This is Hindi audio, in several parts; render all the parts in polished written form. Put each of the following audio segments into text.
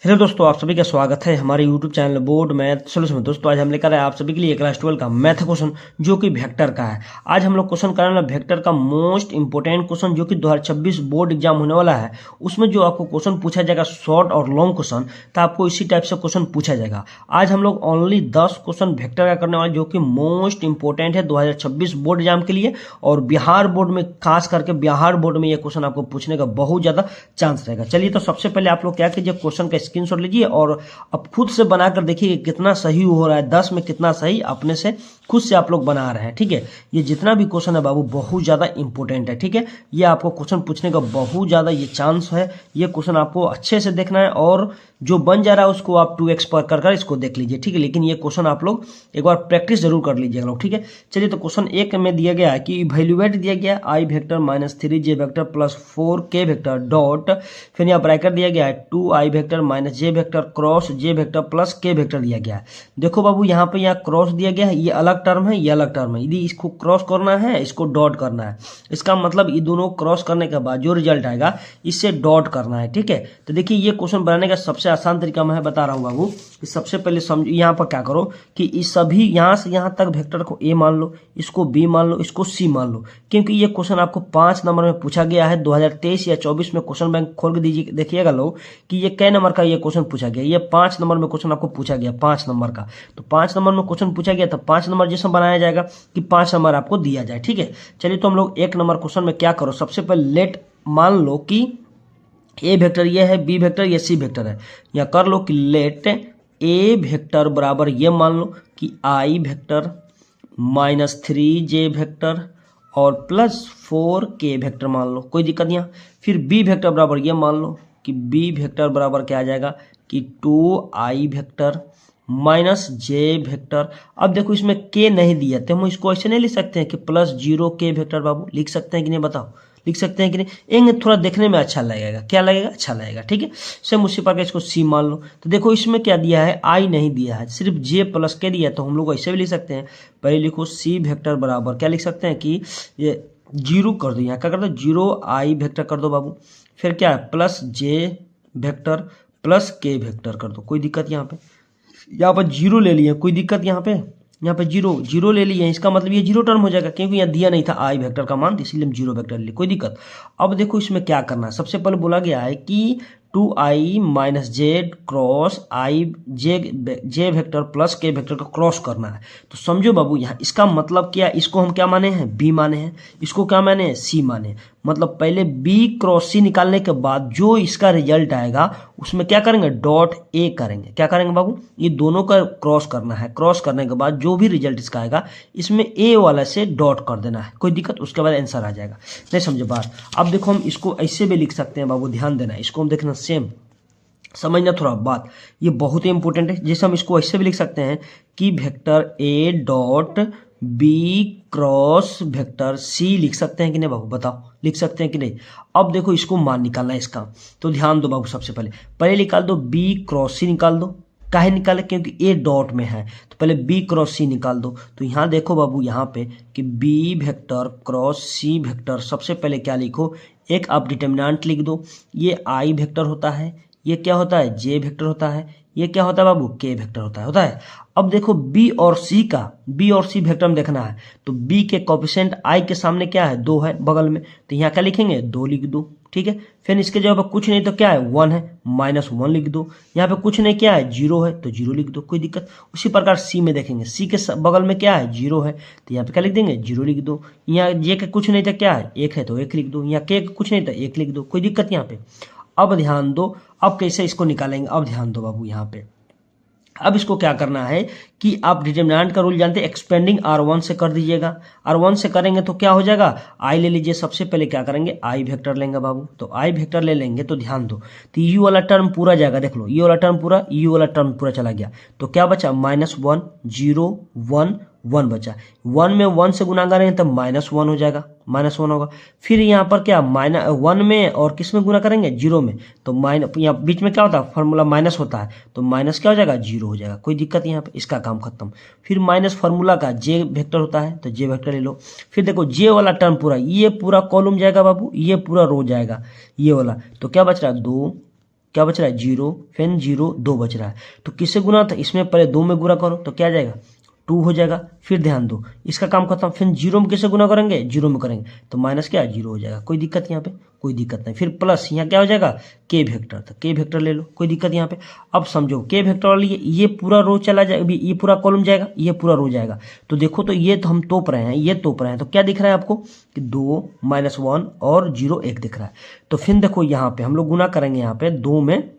हेलो दोस्तों, आप सभी का स्वागत है हमारे YouTube channel board math solution में। दोस्तों आज हम लेकर आए आप सभी के लिए क्लास 12 का मैथ क्वेश्चन जो कि वेक्टर का है। आज हम लोग क्वेश्चन कराने वाला वेक्टर का मोस्ट इंपोर्टेंट क्वेश्चन जो कि 2026 बोर्ड एग्जाम होने वाला है। उसमें जो आपको क्वेश्चन पूछा जाएगा शॉर्ट और लॉन्ग क्वेश्चन, तो आपको इसी टाइप से क्वेश्चन पूछा जाएगा। आज हम लोग ओनली 10 क्वेश्चन वेक्टर का करने वाले जो कि मोस्ट इंपोर्टेंट है 2026 बोर्ड एग्जाम के लिए। और बिहार बोर्ड में, खास करके बिहार बोर्ड में, यह क्वेश्चन आपको पूछने का बहुत ज्यादा चांस रहेगा। चलिए, तो सबसे पहले आप लोग क्या कीजिए, क्वेश्चन का स्क्रीनशॉट लीजिए और अब खुद से बनाकर देखिए कितना सही हो रहा है। 10 में कितना सही अपने से खुद से आप लोग बना रहे हैं। ठीक है, ये जितना भी क्वेश्चन है बाबू बहुत ज्यादा इंपॉर्टेंट है। ठीक है, ये आपको क्वेश्चन पूछने का बहुत ज्यादा ये चांस है। ये क्वेश्चन आपको अच्छे से देखना है और जो बन जा रहा है उसको आप 2x पर कर इसको देख लीजिए। ठीक है, लेकिन ये क्वेश्चन आप लोग एक बार प्रैक्टिस जरूर कर लीजिएगा लोग। ठीक है, चलिए, तो क्वेश्चन 1 में दिया गया है कि इवैल्यूएट दिया गया i vector minus 3j vector plus 4k vector dot, फिर यहाँ ब्रैकेट दिया गया है 2i vector minus j vector cross j vector plus k vector दिया गया है। देखो बाबू, यहाँ पे यहाँ क्रॉस दिया गया है, ये अलग टर्म है, ये अलग टर्म है। यदि इसको क्रॉस करना है, इसको डॉट करना है। इसका मतलब ये दोनों क्रॉस करने के बाद जो रिजल्ट आएगा इससे डॉट करना है। ठीक है, तो देखिए ये क्वेश्चन बनाने का सबसे आसान तरीका मैं बता रहा हूँ बाबू कि सबसे पहले समझो, यहाँ पर क्या करो कि इस सभी यहाँ से यहाँ तक वेक्टर को a मान लो, इसको b मान लो, इसको c मान लो। क्योंकि ये क्वेश्चन आपको 5 नंबर में पूछा गया है 2023 या 24 में। क्वेश्चन बैंक खोल के दीजिए, देखिएगा लोग कि ये कै नंबर का ये क्वेश्चन पूछा गया। ये 5 नंबर में क्वेश्चन आपको पूछा गया, 5 नंबर का। तो 5 नंबर में क्वेश्चन पूछा गया तो 5 नंबर जैसा बनाया जाएगा कि 5 नंबर आपको दिया जाए। ठीक है, चलिए, तो हम लोग 1 नंबर क्वेश्चन में क्या करो, सबसे पहले लेट मान लो कि ए वेक्टर ये है, बी वेक्टर ये, सी वेक्टर है। या कर लो कि लेट ए वेक्टर बराबर ये मान लो कि आई वेक्टर माइनस 3j वेक्टर और प्लस 4k वेक्टर मान लो, कोई दिक्कत नहीं। फिर बी वेक्टर बराबर ये मान लो कि बी वेक्टर बराबर क्या आ जाएगा कि 2i vector minus j vector. अब देखो इसमें k नहीं दिया तो हम इसको ऐसे नहीं लिख सकते हैं कि प्लस 0k वेक्टर। बाबू लिख सकते हैं कि नहीं, बताओ, लिख सकते हैं कि नहीं? थोड़ा देखने में अच्छा लगेगा, क्या लगेगा, अच्छा लगेगा। ठीक है, सेम उसी प्रकार इसको सी मान लो। तो देखो इसमें क्या दिया है, आई नहीं दिया है, सिर्फ जे प्लस के दिया है। तो हम लोग ऐसे भी लिख सकते हैं, पहले लिखो सी वेक्टर बराबर क्या लिख सकते हैं कि ये 0 कर दो, यहाँ क्या कर दो 0i वेक्टर कर दो बाबू। फिर क्या है प्लस जे वेक्टर प्लस के वेक्टर कर दो, कोई दिक्कत यहाँ पर 0 ले लिए, कोई दिक्कत यहाँ पे 0 ले लिए। इसका मतलब ये 0 टर्म हो जाएगा क्योंकि यहाँ दिया नहीं था आई वेक्टर का मान, इसीलिए हम 0 वेक्टर ले, कोई दिक्कत। अब देखो इसमें क्या करना है, सबसे पहले बोला गया है कि 2i माइनस जेड क्रॉस आई जे वेक्टर प्लस के वेक्टर को क्रॉस करना है। तो समझो बाबू, यहाँ इसका मतलब क्या, इसको हम क्या माने हैं, बी माने हैं, इसको क्या माने हैं, सी माने। मतलब पहले बी क्रॉस सी निकालने के बाद जो इसका रिजल्ट आएगा उसमें क्या करेंगे, डॉट ए करेंगे। क्या करेंगे बाबू, ये दोनों का क्रॉस करना है। क्रॉस करने के बाद जो भी रिजल्ट इसका आएगा इसमें ए वाला से डॉट कर देना है, कोई दिक्कत, उसके बाद आंसर आ जाएगा। नहीं समझे बात? अब देखो हम इसको ऐसे भी लिख सकते हैं बाबू, ध्यान देना, इसको हम देखना सेम समझना थोड़ा बात, ये बहुत ही इंपॉर्टेंट है। जैसे हम इसको ऐसे भी लिख सकते हैं कि vector A dot B cross vector C लिख सकते हैं कि नहीं बाबू, बताओ, लिख सकते हैं कि नहीं? अब देखो इसको मान निकालना है इसका, तो ध्यान दो बाबू, सबसे पहले निकाल दो बी क्रॉस सी निकाल दो। काहे निकाले, क्योंकि ए डॉट में है, तो पहले बी क्रॉस सी निकाल दो। तो यहाँ देखो बाबू, यहाँ पे कि B vector cross C vector, सबसे पहले क्या लिखो, एक आप डिटर्मिनेंट लिख दो। ये आई वेक्टर होता है, ये क्या होता है, जे वेक्टर होता है, ये क्या होता है बाबू, के वेक्टर होता है। अब देखो बी और सी वेक्टर में देखना है, तो बी के कोएफिशिएंट आई के सामने क्या है, 2 है बगल में, तो यहाँ क्या लिखेंगे, 2 लिख दो। ठीक है, फिर इसके जगह पर कुछ नहीं तो क्या है, 1 है, -1 लिख दो। यहाँ पे कुछ नहीं, क्या है, 0 है, तो 0 लिख दो, कोई दिक्कत। उसी प्रकार सी में देखेंगे, सी के बगल में क्या है, 0 है, तो यहाँ पे क्या लिख देंगे, 0 लिख दो। यहाँ जे के कुछ नहीं था, क्या है, 1 है, तो 1 लिख दो। यहाँ के कुछ नहीं था, 1 लिख दो, कोई दिक्कत यहाँ पे। अब ध्यान दो, अब कैसे इसको निकालेंगे, अब ध्यान दो बाबू, यहाँ पे अब इसको क्या करना है कि आप डिटर्मिनेंट का रूल जानते हैं, एक्सपेंडिंग R1 से कर दीजिएगा। R1 से करेंगे तो क्या हो जाएगा, आई ले लीजिए। सबसे पहले क्या करेंगे, आई वेक्टर लेंगे बाबू, तो आई वेक्टर ले लेंगे तो ध्यान दो, तो यू वाला टर्म पूरा जाएगा, देख लो, ये वाला टर्म पूरा, यू वाला टर्म पूरा चला गया, तो क्या बचा, -1 0 1 1 बचा। 1 में 1 से गुना करेंगे तो -1 हो जाएगा, -1 होगा। फिर यहाँ पर क्या, -1 में और किस में गुना करेंगे, 0 में, तो यहाँ बीच में क्या होता है, फॉर्मूला माइनस होता है, तो माइनस क्या हो जाएगा, 0 हो जाएगा, कोई दिक्कत यहाँ पे, इसका काम खत्म। फिर माइनस फार्मूला का जे वेक्टर होता है, तो जे वेक्टर ले लो। फिर देखो जे वाला टर्म पूरा, ये पूरा कॉलम जाएगा बाबू, ये पूरा रो जाएगा, ये वाला, तो क्या बच रहा है, 2 क्या बच रहा है 0, फिर 0 2 बच रहा है। तो किससे गुना था, इसमें पहले 2 में गुना करो तो क्या आ जाएगा 2 हो जाएगा। फिर ध्यान दो इसका काम खत्म, फिर 0 में किससे गुना करेंगे 0 में करेंगे तो माइनस क्या 0 हो जाएगा। कोई दिक्कत यहाँ पे, कोई दिक्कत नहीं। फिर प्लस यहाँ क्या हो जाएगा के वेक्टर, तो के वेक्टर ले लो, कोई दिक्कत यहाँ पे। अब समझो के वेक्टर वाली ये पूरा रो चला जाएगा, ये पूरा कॉलम जाएगा, ये पूरा रो जाएगा। तो देखो तो ये तो हम तोप रहे हैं, ये तोप रहे हैं, तो क्या दिख रहा है आपको कि 2 -1 और 0 1 दिख रहा है। तो फिर देखो यहाँ पे हम लोग गुना करेंगे, यहाँ पे 2 में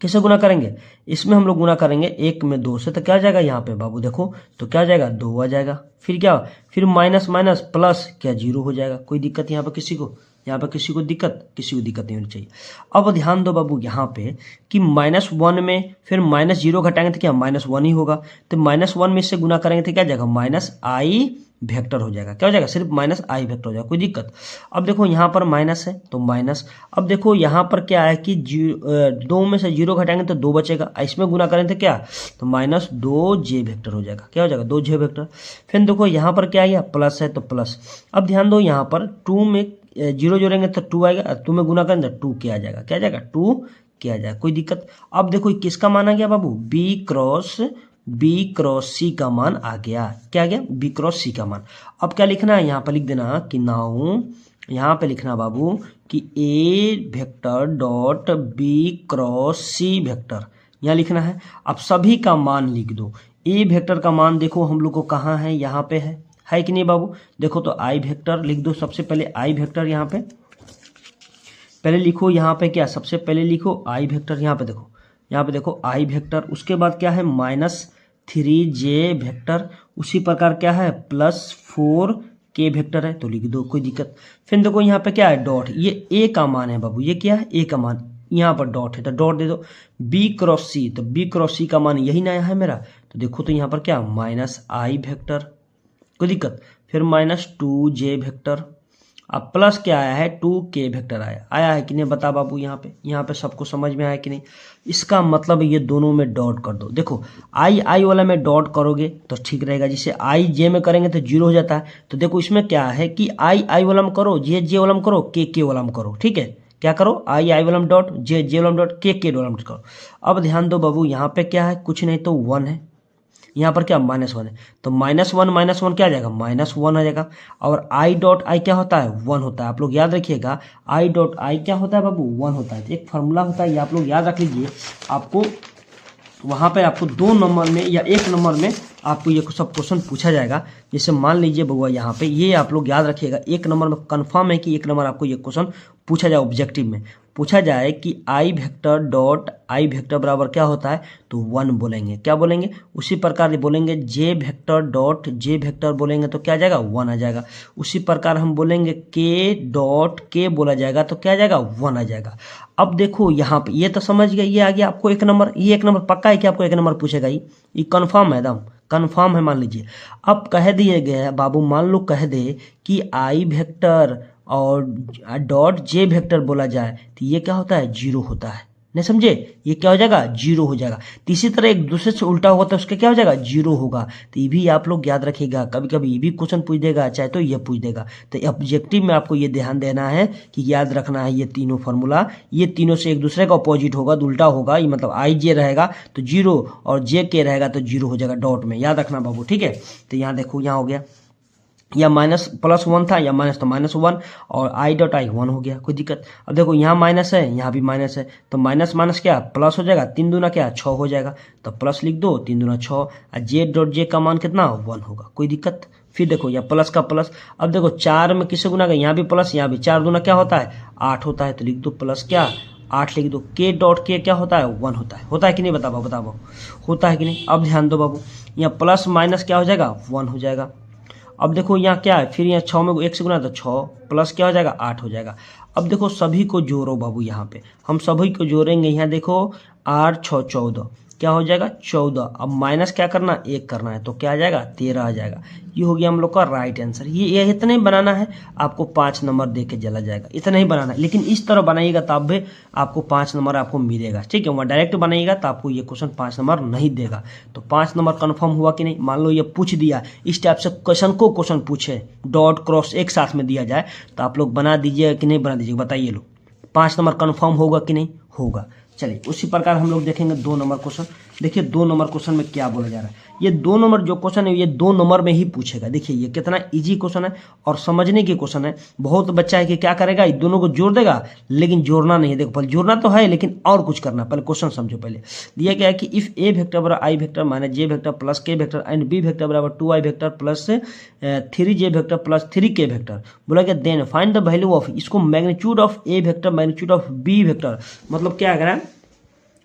किसे गुना करेंगे, इसमें हम लोग गुना करेंगे 1 में 2 से, तो क्या आ जाएगा यहाँ पे बाबू देखो तो क्या आ जाएगा 2 आ जाएगा। फिर क्या, फिर माइनस माइनस प्लस क्या 0 हो जाएगा। कोई दिक्कत यहाँ पे किसी को, यहाँ पे किसी को दिक्कत, किसी को दिक्कत नहीं होनी चाहिए। अब ध्यान दो बाबू यहाँ पे कि -1 में फिर -0 घटाएंगे तो क्या -1 ही होगा। तो -1 में इससे गुना करेंगे तो क्या जाएगा -i वेक्टर हो जाएगा। क्या हो जाएगा, सिर्फ -i वेक्टर हो जाएगा, कोई दिक्कत। अब देखो यहाँ पर माइनस है तो माइनस, अब देखो यहाँ पर क्या है कि 2 में से 0 घटाएंगे तो 2 बचेगा, इसमें गुना करें तो क्या तो -2j वेक्टर हो जाएगा। क्या हो जाएगा 2j वेक्टर। फिर देखो यहाँ पर क्या आया प्लस है तो प्लस। अब ध्यान दो यहाँ पर 2 में 0 जोड़ेंगे तो 2 आएगा, 2 में गुना करेंगे तो 2 क्या आ जाएगा, क्या आ जाएगा 2 क्या आ जाएगा, कोई दिक्कत। अब देखो किसका मान आ गया बाबू, बी क्रॉस सी का मान आ गया। क्या आ गया बी क्रॉस सी का मान। अब क्या लिखना है यहाँ पर लिख देना कि नाउ, यहाँ पे लिखना बाबू कि a vector dot B cross C vector, यहाँ लिखना है। अब सभी का मान लिख दो। ए वेक्टर का मान देखो हम लोग को कहाँ है, यहाँ पे है कि नहीं बाबू। देखो तो आई वेक्टर लिख दो, सबसे पहले आई वेक्टर यहाँ पे पहले लिखो, यहाँ पे क्या सबसे पहले लिखो आई वेक्टर, यहाँ पे देखो, यहाँ पे देखो आई वेक्टर। उसके बाद क्या है -3j वेक्टर, उसी प्रकार क्या है +4k वेक्टर है तो लिख दो, कोई दिक्कत। फिर देखो यहाँ पे क्या है डॉट, ये ए का मान है बाबू, ये क्या है ए का मान, यहाँ पर डॉट है तो डॉट दे दो। बी क्रॉस सी, तो बी क्रॉस सी का मान यही नया है मेरा, तो देखो तो यहाँ पर क्या -i वेक्टर, कोई दिक्कत। फिर -2j वेक्टर, अब प्लस क्या आया है 2k वेक्टर आया है कि नहीं बता बाबू। यहाँ पे सबको समझ में आया कि नहीं। इसका मतलब ये दोनों में डॉट कर दो। देखो आई वाला में डॉट करोगे तो ठीक रहेगा, जिसे आई जे में करेंगे तो 0 हो जाता है। तो देखो इसमें क्या है कि आई वाला में करो, जे वाला में करो, के वाला में करो, ठीक है। क्या करो आई वाला में डॉट, जे वाला में डॉट, के वाला में करो। अब ध्यान दो बाबू यहाँ पे क्या है, कुछ नहीं तो 1 है, यहाँ पर क्या -1 है, तो -1 क्या आ जाएगा -1 आ जाएगा। और आई डॉट आई क्या होता है 1 होता है। आप लोग याद रखिएगा आई डॉट आई क्या होता है बाबू 1 होता है। तो एक फार्मूला होता है, ये आप लोग याद रख लीजिए। आपको वहाँ पे आपको 2 नंबर में या 1 नंबर में आपको ये सब क्वेश्चन पूछा जाएगा। जैसे मान लीजिए बउआ यहाँ पे ये आप लोग याद रखिएगा, 1 नंबर में कंफर्म है कि 1 नंबर आपको ये क्वेश्चन पूछा जाए, ऑब्जेक्टिव में पूछा जाए कि आई वेक्टर डॉट आई वेक्टर बराबर क्या होता है, तो 1 बोलेंगे। क्या बोलेंगे, उसी प्रकार बोलेंगे जे वेक्टर डॉट जे वेक्टर बोलेंगे तो क्या आ जाएगा 1 आ जाएगा। उसी प्रकार हम बोलेंगे के डॉट के बोला जाएगा तो क्या आ जाएगा 1 आ जाएगा। अब देखो यहाँ पे ये तो समझ गए, ये आ गया आपको 1 नंबर। ये 1 नंबर पक्का है कि आपको 1 नंबर पूछेगा, ये कन्फर्म है, एकदम कन्फर्म है। मान लीजिए अब कह दिए गए बाबू, मान लो कह दे कि आई वेक्टर और डॉट जे वेक्टर बोला जाए तो ये क्या होता है 0 होता है, नहीं समझे, ये क्या हो जाएगा 0 हो जाएगा। तो इसी तरह एक दूसरे से उल्टा होगा तो उसका क्या हो जाएगा 0 होगा। तो ये भी आप लोग याद रखिएगा, कभी कभी ये भी क्वेश्चन पूछ देगा, चाहे तो ये पूछ देगा। तो ऑब्जेक्टिव में आपको ये ध्यान देना है कि याद रखना है ये तीनों फार्मूला, ये तीनों से एक दूसरे का अपोजिट होगा, उल्टा होगा। ये मतलब आई जे रहेगा तो 0 और जे के रहेगा तो 0 हो जाएगा डॉट में, याद रखना बाबू, ठीक है। तो यहाँ देखो यहाँ हो गया, या +1 था या माइनस तो -1 और आई डॉट आई 1 हो गया, कोई दिक्कत। अब देखो यहाँ माइनस है, यहाँ भी माइनस है, तो माइनस माइनस क्या प्लस हो जाएगा, 3 दूना क्या 6 हो जाएगा, तो प्लस लिख दो, 3 दूना 6। और जे डॉट जे का मान कितना 1 होगा, कोई दिक्कत। फिर देखो यहाँ प्लस का प्लस, अब देखो 4 में किससे गुना गया, यहाँ भी प्लस यहाँ भी, 4 दूना क्या होता है 8 होता है, तो लिख दो प्लस क्या 8 लिख दो। के डॉट के क्या होता है 1 होता है कि नहीं बताओ होता है कि नहीं। अब ध्यान दो बाबू, यहाँ प्लस माइनस क्या हो जाएगा 1 हो जाएगा। अब देखो यहाँ क्या है, फिर यहाँ 6 में 1 से गुना तो 6 प्लस क्या हो जाएगा 8 हो जाएगा। अब देखो सभी को जोड़ो बाबू, यहाँ पे हम सभी को जोड़ेंगे। यहाँ देखो 8 6 14 क्या हो जाएगा 14। अब माइनस क्या करना 1 करना है तो क्या आ जाएगा 13 आ जाएगा। ये हो गया हम लोग का राइट आंसर। ये इतना ही बनाना है, आपको 5 नंबर दे के चला जाएगा, इतना ही बनाना है। लेकिन इस तरह बनाइएगा तब भी आपको 5 नंबर आपको मिलेगा, ठीक है। वहाँ डायरेक्ट बनाइएगा तो आपको ये क्वेश्चन 5 नंबर नहीं देगा। तो 5 नंबर कन्फर्म हुआ कि नहीं। मान लो ये पूछ दिया, इस टाइप से क्वेश्चन पूछे, डॉट क्रॉस एक साथ में दिया जाए तो आप लोग बना दीजिएगा कि नहीं बना दीजिएगा, बताइए लो। 5 नंबर कन्फर्म होगा कि नहीं होगा। चलिए उसी प्रकार हम लोग देखेंगे 2 नंबर क्वेश्चन। देखिए 2 नंबर क्वेश्चन में क्या बोला जा रहा है। ये 2 नंबर जो क्वेश्चन है ये 2 नंबर में ही पूछेगा। देखिए ये कितना इजी क्वेश्चन है और समझने की क्वेश्चन है। बहुत बच्चा है कि क्या करेगा, इन दोनों को जोड़ देगा, लेकिन जोड़ना नहीं है। देखो पहले जोड़ना तो है लेकिन और कुछ करना, पहले क्वेश्चन समझो। पहले दिया गया है कि इफ ए वेक्टर बराबर i vector minus j vector plus k vector and b vector बराबर 2i vector plus 3j vector plus 3k vector, बोला गया then find the value of, इसको magnitude of A vector magnitude of b vector, मतलब क्या करें,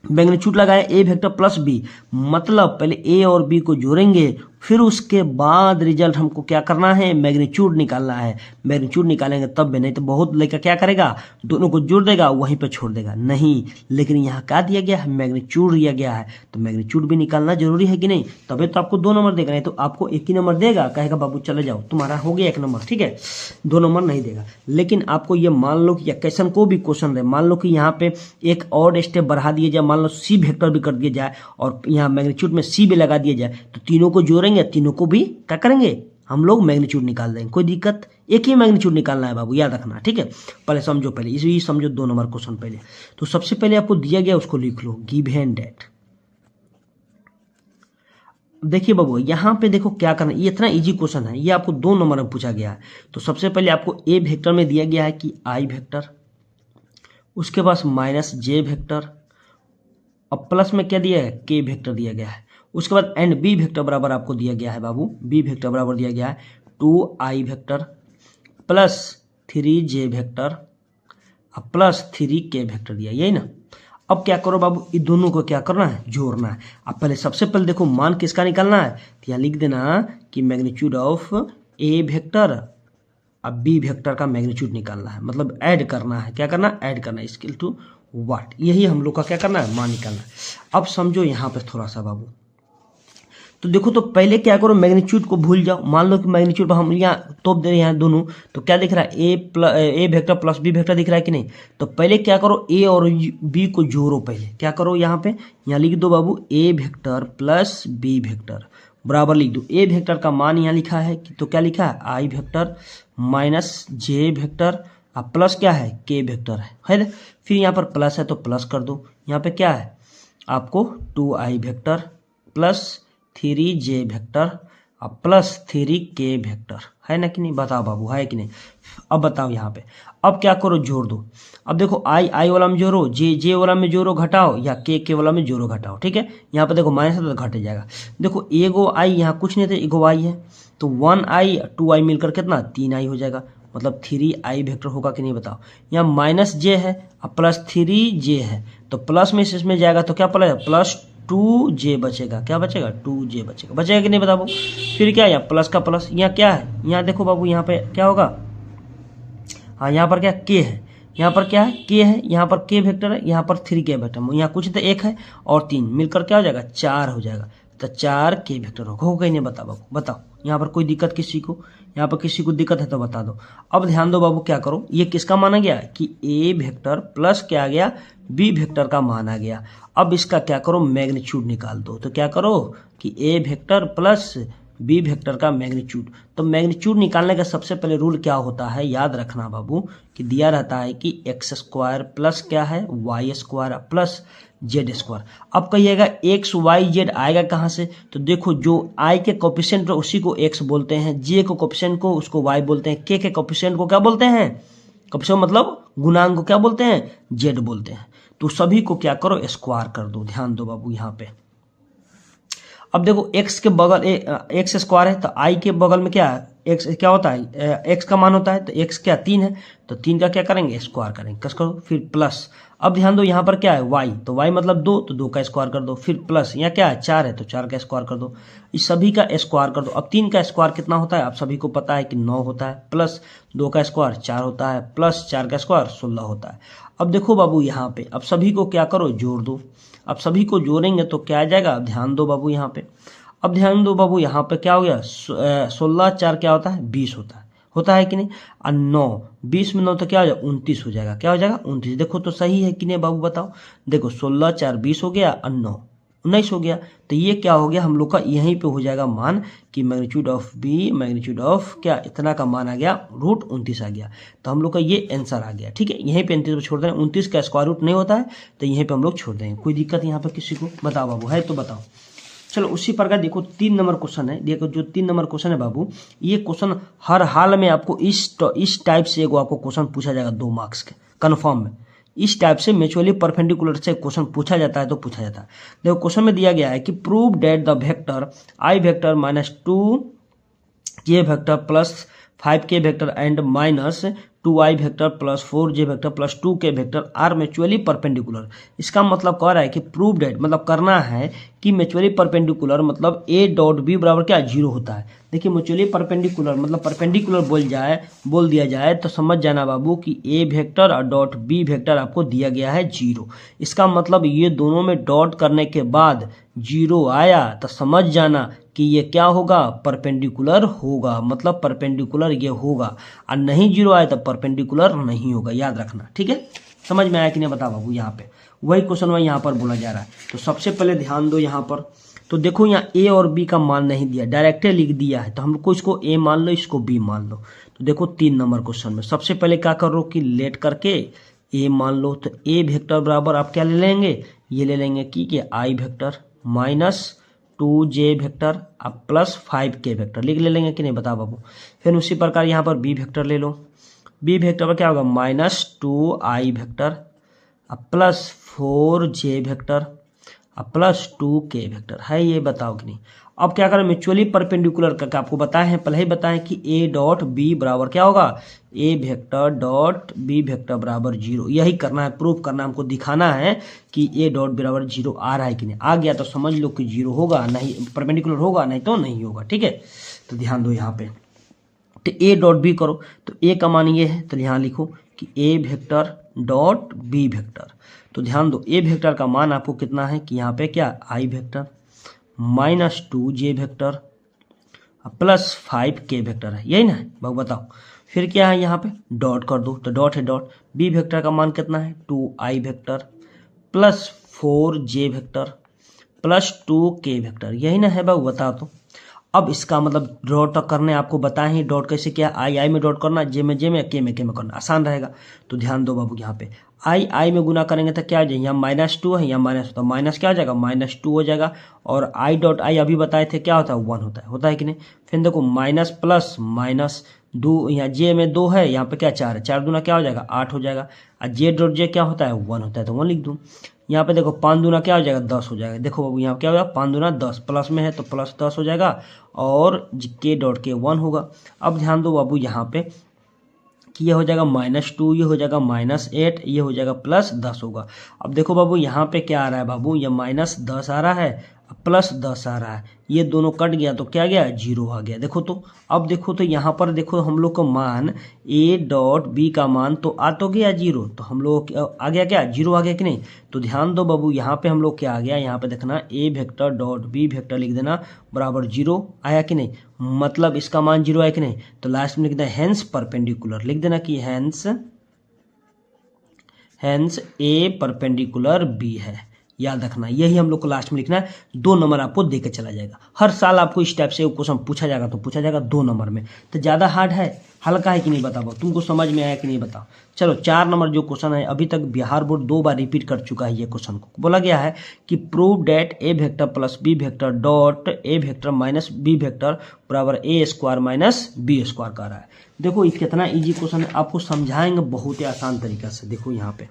मैग्नीट्यूड लगाए ए वेक्टर प्लस बी, मतलब पहले ए और बी को जोड़ेंगे, फिर उसके बाद रिजल्ट हमको क्या करना है, मैग्नीट्यूड निकालना है। मैग्नीट्यूड निकालेंगे तब भी, नहीं तो बहुत लड़का क्या करेगा, दोनों को जोड़ देगा वहीं पे छोड़ देगा, नहीं। लेकिन यहाँ क्या दिया गया है, मैग्नीट्यूड दिया गया है, तो मैग्नीट्यूड भी निकालना जरूरी है कि नहीं, तभी तो आपको 2 नंबर देगा, नहीं तो आपको एक ही नंबर देगा, कहेगा बाबू चले जाओ तुम्हारा हो गया 1 नंबर, ठीक है, 2 नंबर नहीं देगा। लेकिन आपको ये मान लो कि क्वेश्चन को भी क्वेश्चन रहे, मान लो कि यहाँ पे एक और स्टेप बढ़ा दिया जाए, मान लो सी वेक्टर भी कर दिया जाए और यहाँ मैग्नीट्यूड में सी भी लगा दिया जाए, तो तीनों को जोड़ेंगे, तीनों को भी क्या करेंगे हम लोग, मैग्नीट्यूड निकाल देंगे, कोई दिक्कत, एक ही मैग्नीट्यूड निकालना है बाबू, याद रखना, ठीक है। पहले समझो, पहले इसे समझो 2 नंबर क्वेश्चन। पहले तो सबसे पहले आपको दिया गया उसको लिख लो, गिवन दैट। देखिए बाबू यहाँ पे देखो क्या करना, ये इतना इजी क्वेश्चन है, ये आपको 2 नंबर में पूछा गया है। तो सबसे पहले आपको ए वेक्टर में दिया गया है कि आई वेक्टर, उसके पास माइनस जे वेक्टर, अब प्लस में क्या दिया है, के वेक्टर दिया गया है। उसके बाद एंड बी वेक्टर बराबर आपको दिया गया है बाबू, बी वेक्टर बराबर दिया गया है 2i vector plus 3j vector plus 3k vector दिया, यही ना। अब क्या करो बाबू, इन दोनों को क्या करना है, जोड़ना है। अब पहले सबसे पहले देखो मान किसका निकालना है, तो यहाँ लिख देना कि मैग्नीट्यूड ऑफ ए वेक्टर, अब बी वेक्टर का मैग्नीट्यूड निकालना है, मतलब ऐड करना है, क्या करना, ऐड करना है, इक्वल टू व्हाट, यही हम लोग का क्या करना है, मान निकालना है। अब समझो यहाँ पे थोड़ा सा बाबू, तो देखो तो पहले क्या करो, मैग्नीट्यूड को भूल जाओ। मान लो कि मैग्नीट्यूड हम यहाँ तोप दे रहे हैं दोनों, तो क्या दिख रहा है, ए वेक्टर प्लस बी वेक्टर दिख रहा है कि नहीं। तो पहले क्या करो, ए और बी को जोड़ो, पहले क्या करो, यहाँ लिख दो बाबू, ए वेक्टर प्लस बी वेक्टर बराबर लिख दो, ए वेक्टर का मान यहाँ लिखा है तो क्या लिखा है, आई vector minus j vector plus क्या है, के वेक्टर है। फिर यहाँ पर प्लस है तो प्लस कर दो, यहाँ पे क्या है आपको 2i vector plus 3j vector plus 3k vector, है ना कि नहीं, बताओ बाबू है कि नहीं। अब बताओ यहाँ पे, अब क्या करो, जोड़ दो। अब देखो आई वाला में जोड़ो, जे वाला में जोड़ो घटाओ, या के वाला में जोड़ो घटाओ, ठीक है। यहाँ पे देखो माइनस है तो घट जाएगा। देखो एगो आई यहाँ कुछ नहीं था, एगो आई है, तो 1i 2i मिलकर कितना 3i हो जाएगा, मतलब 3i वेक्टर होगा कि नहीं बताओ। यहाँ माइनस जे है अब प्लस 3j है, तो प्लस में इसमें जाएगा तो क्या प्लस 2j बचेगा, क्या बचेगा 2j बचेगा, बचेगा कि नहीं बताओ। फिर क्या, यहाँ प्लस का प्लस, यहाँ क्या है, यहाँ देखो बाबू यहाँ पे क्या होगा, हाँ यहाँ पर क्या के है, यहाँ पर क्या है के है, यहाँ पर के वेक्टर है, यहाँ पर 3k वेक्टर, यहाँ कुछ तो 1 है और 3 मिलकर क्या हो जाएगा 4 हो जाएगा, तो 4k वेक्टर होगा ही नहीं, बताओ बाबू, बताओ यहाँ पर कोई दिक्कत किसी को, यहाँ पर किसी को दिक्कत है तो बता दो। अब ध्यान दो बाबू, क्या करो, ये किसका माना गया कि ए वेक्टर प्लस क्या आ गया, बी वेक्टर का माना गया। अब इसका क्या करो, मैग्नीट्यूड निकाल दो। तो क्या करो कि a vector plus B vector का मैग्नीट्यूड, तो मैग्नीट्यूड निकालने का सबसे पहले रूल क्या होता है, याद रखना बाबू, कि दिया रहता है कि एक्स स्क्वायर प्लस क्या है, Y square plus Z square. अब कहिएगा एक्स वाई जेड आएगा कहाँ से, तो देखो जो आई के कोफिशिएंट है उसी को एक्स बोलते हैं, जे को कोफिशिएंट को उसको वाई बोलते हैं, के कोफिशिएंट को क्या बोलते हैं, कोफिशिएंट मतलब गुणांक को क्या बोलते हैं, जेड बोलते हैं। तो सभी को क्या करो, स्क्वायर कर दो। ध्यान दो बाबू यहाँ पे, अब देखो x के बगल एक्स स्क्वायर है, तो i के बगल में क्या है, x क्या होता है, x का मान होता है, तो x क्या 3 है, तो 3 का क्या करेंगे, स्क्वायर करेंगे, कस करो, फिर प्लस। अब ध्यान दो यहाँ पर क्या है y, तो y मतलब 2, तो 2 का स्क्वायर कर दो, फिर प्लस यहाँ क्या है 4 है, तो 4 का स्क्वायर कर दो, इस सभी का स्क्वायर कर दो। अब 3 का स्क्वायर कितना होता है, आप सभी को पता है कि 9 होता है, प्लस 2 का स्क्वायर 4 होता है, प्लस 4 का स्क्वायर 16 होता है। अब देखो बाबू यहाँ पे, अब सभी को क्या करो, जोड़ दो। अब सभी को जोड़ेंगे तो क्या आ जाएगा, अब ध्यान दो बाबू यहाँ पे, अब ध्यान दो बाबू यहाँ पे क्या हो गया, 16 4 क्या होता है 20 होता है कि नहीं, और 9 20 में 9 तो क्या हो जाएगा 29 हो जाएगा, क्या हो जाएगा 29। देखो तो सही है कि नहीं बाबू, बताओ। देखो 16 4 20 हो गया और 9 19 हो गया। तो ये क्या हो गया हम लोग का यहीं पे हो जाएगा मान कि magnitude of B magnitude of क्या इतना का मान आ गया √29 आ गया। तो हम लोग का ये आंसर आ गया। ठीक है, यहीं पे 29 छोड़ दें, 29 का स्क्वायर रूट नहीं होता है तो यहीं पे हम लोग छोड़ देंगे। कोई दिक्कत यहाँ पे किसी को? बताओ बाबू, है तो बताओ। चलो उसी प्रकार देखो 3 नंबर क्वेश्चन है। देखो जो 3 नंबर क्वेश्चन है बाबू, ये क्वेश्चन हर हाल में आपको इस टाइप से एगो आपको क्वेश्चन पूछा जाएगा 2 मार्क्स के कन्फर्म में। इस टाइप से म्यूचुअली परपेंडिकुलर से क्वेश्चन पूछा जाता है तो पूछा जाता है। देखो क्वेश्चन में दिया गया है कि prove that the vector I vector -2 J vector plus 5k vector and -2i vector plus 4j vector plus 2k vector are mutually perpendicular. इसका मतलब कह रहा है कि प्रूव डेट मतलब करना है कि म्यूचुअली परपेंडिकुलर मतलब a डॉट बी बराबर क्या 0 होता है। देखिए म्यूचुअली परपेंडिकुलर मतलब परपेंडिकुलर बोल दिया जाए तो समझ जाना बाबू कि a वेक्टर और डॉट b वेक्टर आपको दिया गया है 0। इसका मतलब ये दोनों में डॉट करने के बाद 0 आया तो समझ जाना कि ये क्या होगा परपेंडिकुलर होगा, मतलब परपेंडिकुलर ये होगा। और नहीं 0 आया तो परपेंडिकुलर नहीं होगा, याद रखना। ठीक है, समझ में आया कि नहीं? बता बाबू, यहाँ पे वही क्वेश्चन यहाँ पर बोला जा रहा है। तो सबसे पहले ध्यान दो यहाँ पर। तो देखो यहाँ ए और बी का मान नहीं दिया, डायरेक्ट लिख दिया है। तो हम लोग को इसको ए मान लो, इसको बी मान लो। तो देखो 3 नंबर क्वेश्चन में सबसे पहले क्या करो कि लेट करके ए मान लो। तो ए वेक्टर बराबर आप क्या ले लेंगे, ये ले लेंगे कि आई वेक्टर -2j वेक्टर अब प्लस 5k वेक्टर लिख ले लेंगे कि नहीं? बता बाबू। फिर उसी प्रकार यहाँ पर बी वेक्टर ले लो। बी वेक्टर पर क्या होगा -2i वेक्टर अब प्लस 4j वेक्टर अब प्लस 2k वेक्टर है। ये बताओ कि नहीं? अब क्या करें म्यूचुअली परपेंडिकुलर करके आपको बताए हैं, पहले ही बताएं कि a डॉट बी बराबर क्या होगा a vector dot B vector बराबर 0। यही करना है, प्रूफ करना है, हमको दिखाना है कि a डॉट बराबर 0 आ रहा है कि नहीं। आ गया तो समझ लो कि 0 होगा, नहीं परपेंडिकुलर होगा, नहीं तो नहीं होगा। ठीक है, तो ध्यान दो यहाँ पे। तो a डॉट बी करो तो a का मान ये है, तो यहाँ लिखो कि a vector dot B vector. तो ध्यान दो a वेक्टर का मान आपको कितना है कि यहाँ पे क्या i vector -2j vector plus 5k vector है, यही ना है बाबू? बताओ फिर क्या है, यहाँ पे डॉट कर दो। तो डॉट है डॉट, बी वेक्टर का मान कितना है 2i vector plus 4j vector plus 2k vector, यही ना है बाबू? बताओ तो। अब इसका मतलब डॉट करने आपको बताए ही, डॉट कैसे क्या आई में डॉट करना, जे में के में करना, आसान रहेगा। तो ध्यान दो बाबू, यहाँ पे आई में गुना करेंगे तो क्या हो जाएगा, यहाँ -2 है, यहाँ माइनस, तो माइनस क्या हो जाएगा -2 हो जाएगा। और आई डॉट आई अभी बताए थे क्या होता है 1 होता है कि नहीं? फिर देखो माइनस प्लस माइनस 2, यहाँ जे में 2 है, यहाँ पे क्या 4 है, 4 दूना क्या हो जाएगा 8 हो जाएगा। और जे डॉट जे क्या होता है 1 होता है, तो 1 लिख दूँ। यहाँ पे देखो 5 दूना क्या हो जाएगा 10 हो जाएगा। देखो बाबू यहाँ क्या हो जाएगा 5 दूना 10, प्लस में है तो प्लस 10 हो जाएगा और के डॉट के 1 होगा। अब ध्यान दो बाबू यहाँ पे कि ये हो जाएगा -2, ये हो जाएगा -8, ये हो जाएगा +10 होगा। अब देखो बाबू यहाँ पे क्या आ रहा है बाबू, ये -10 आ रहा है +10 आ रहा है, ये दोनों कट गया तो क्या गया 0 आ गया। देखो तो अब देखो तो यहाँ पर देखो हम लोग का मान a डॉट बी का मान तो आ तो गया 0, तो हम लोग आ गया क्या 0 आ गया कि नहीं? तो ध्यान दो बाबू यहाँ पे हम लोग क्या आ गया, यहाँ पे देखना a vector dot B vector लिख देना बराबर 0 आया कि नहीं, मतलब इसका मान 0 आया कि नहीं? तो लास्ट में लिख देना हैंस परपेंडिकुलर, लिख देना कि हैंस a परपेंडिकुलर b है। याद रखना, यही हम लोग को लास्ट में लिखना है। 2 नंबर आपको दे के चला जाएगा। हर साल आपको इस टाइप से क्वेश्चन पूछा जाएगा, तो पूछा जाएगा 2 नंबर में। तो ज़्यादा हार्ड है, हल्का है कि नहीं? बताओ तुमको समझ में आया कि नहीं? बताओ। चलो 4 नंबर जो क्वेश्चन है, अभी तक बिहार बोर्ड 2 बार रिपीट कर चुका है ये क्वेश्चन को। बोला गया है कि prove date a vector plus b vector dot a vector minus b vector बराबर a square minus b square का रहा है। देखो ये कितना ईजी क्वेश्चन है, आपको समझाएंगे बहुत ही आसान तरीका से। देखो यहाँ पे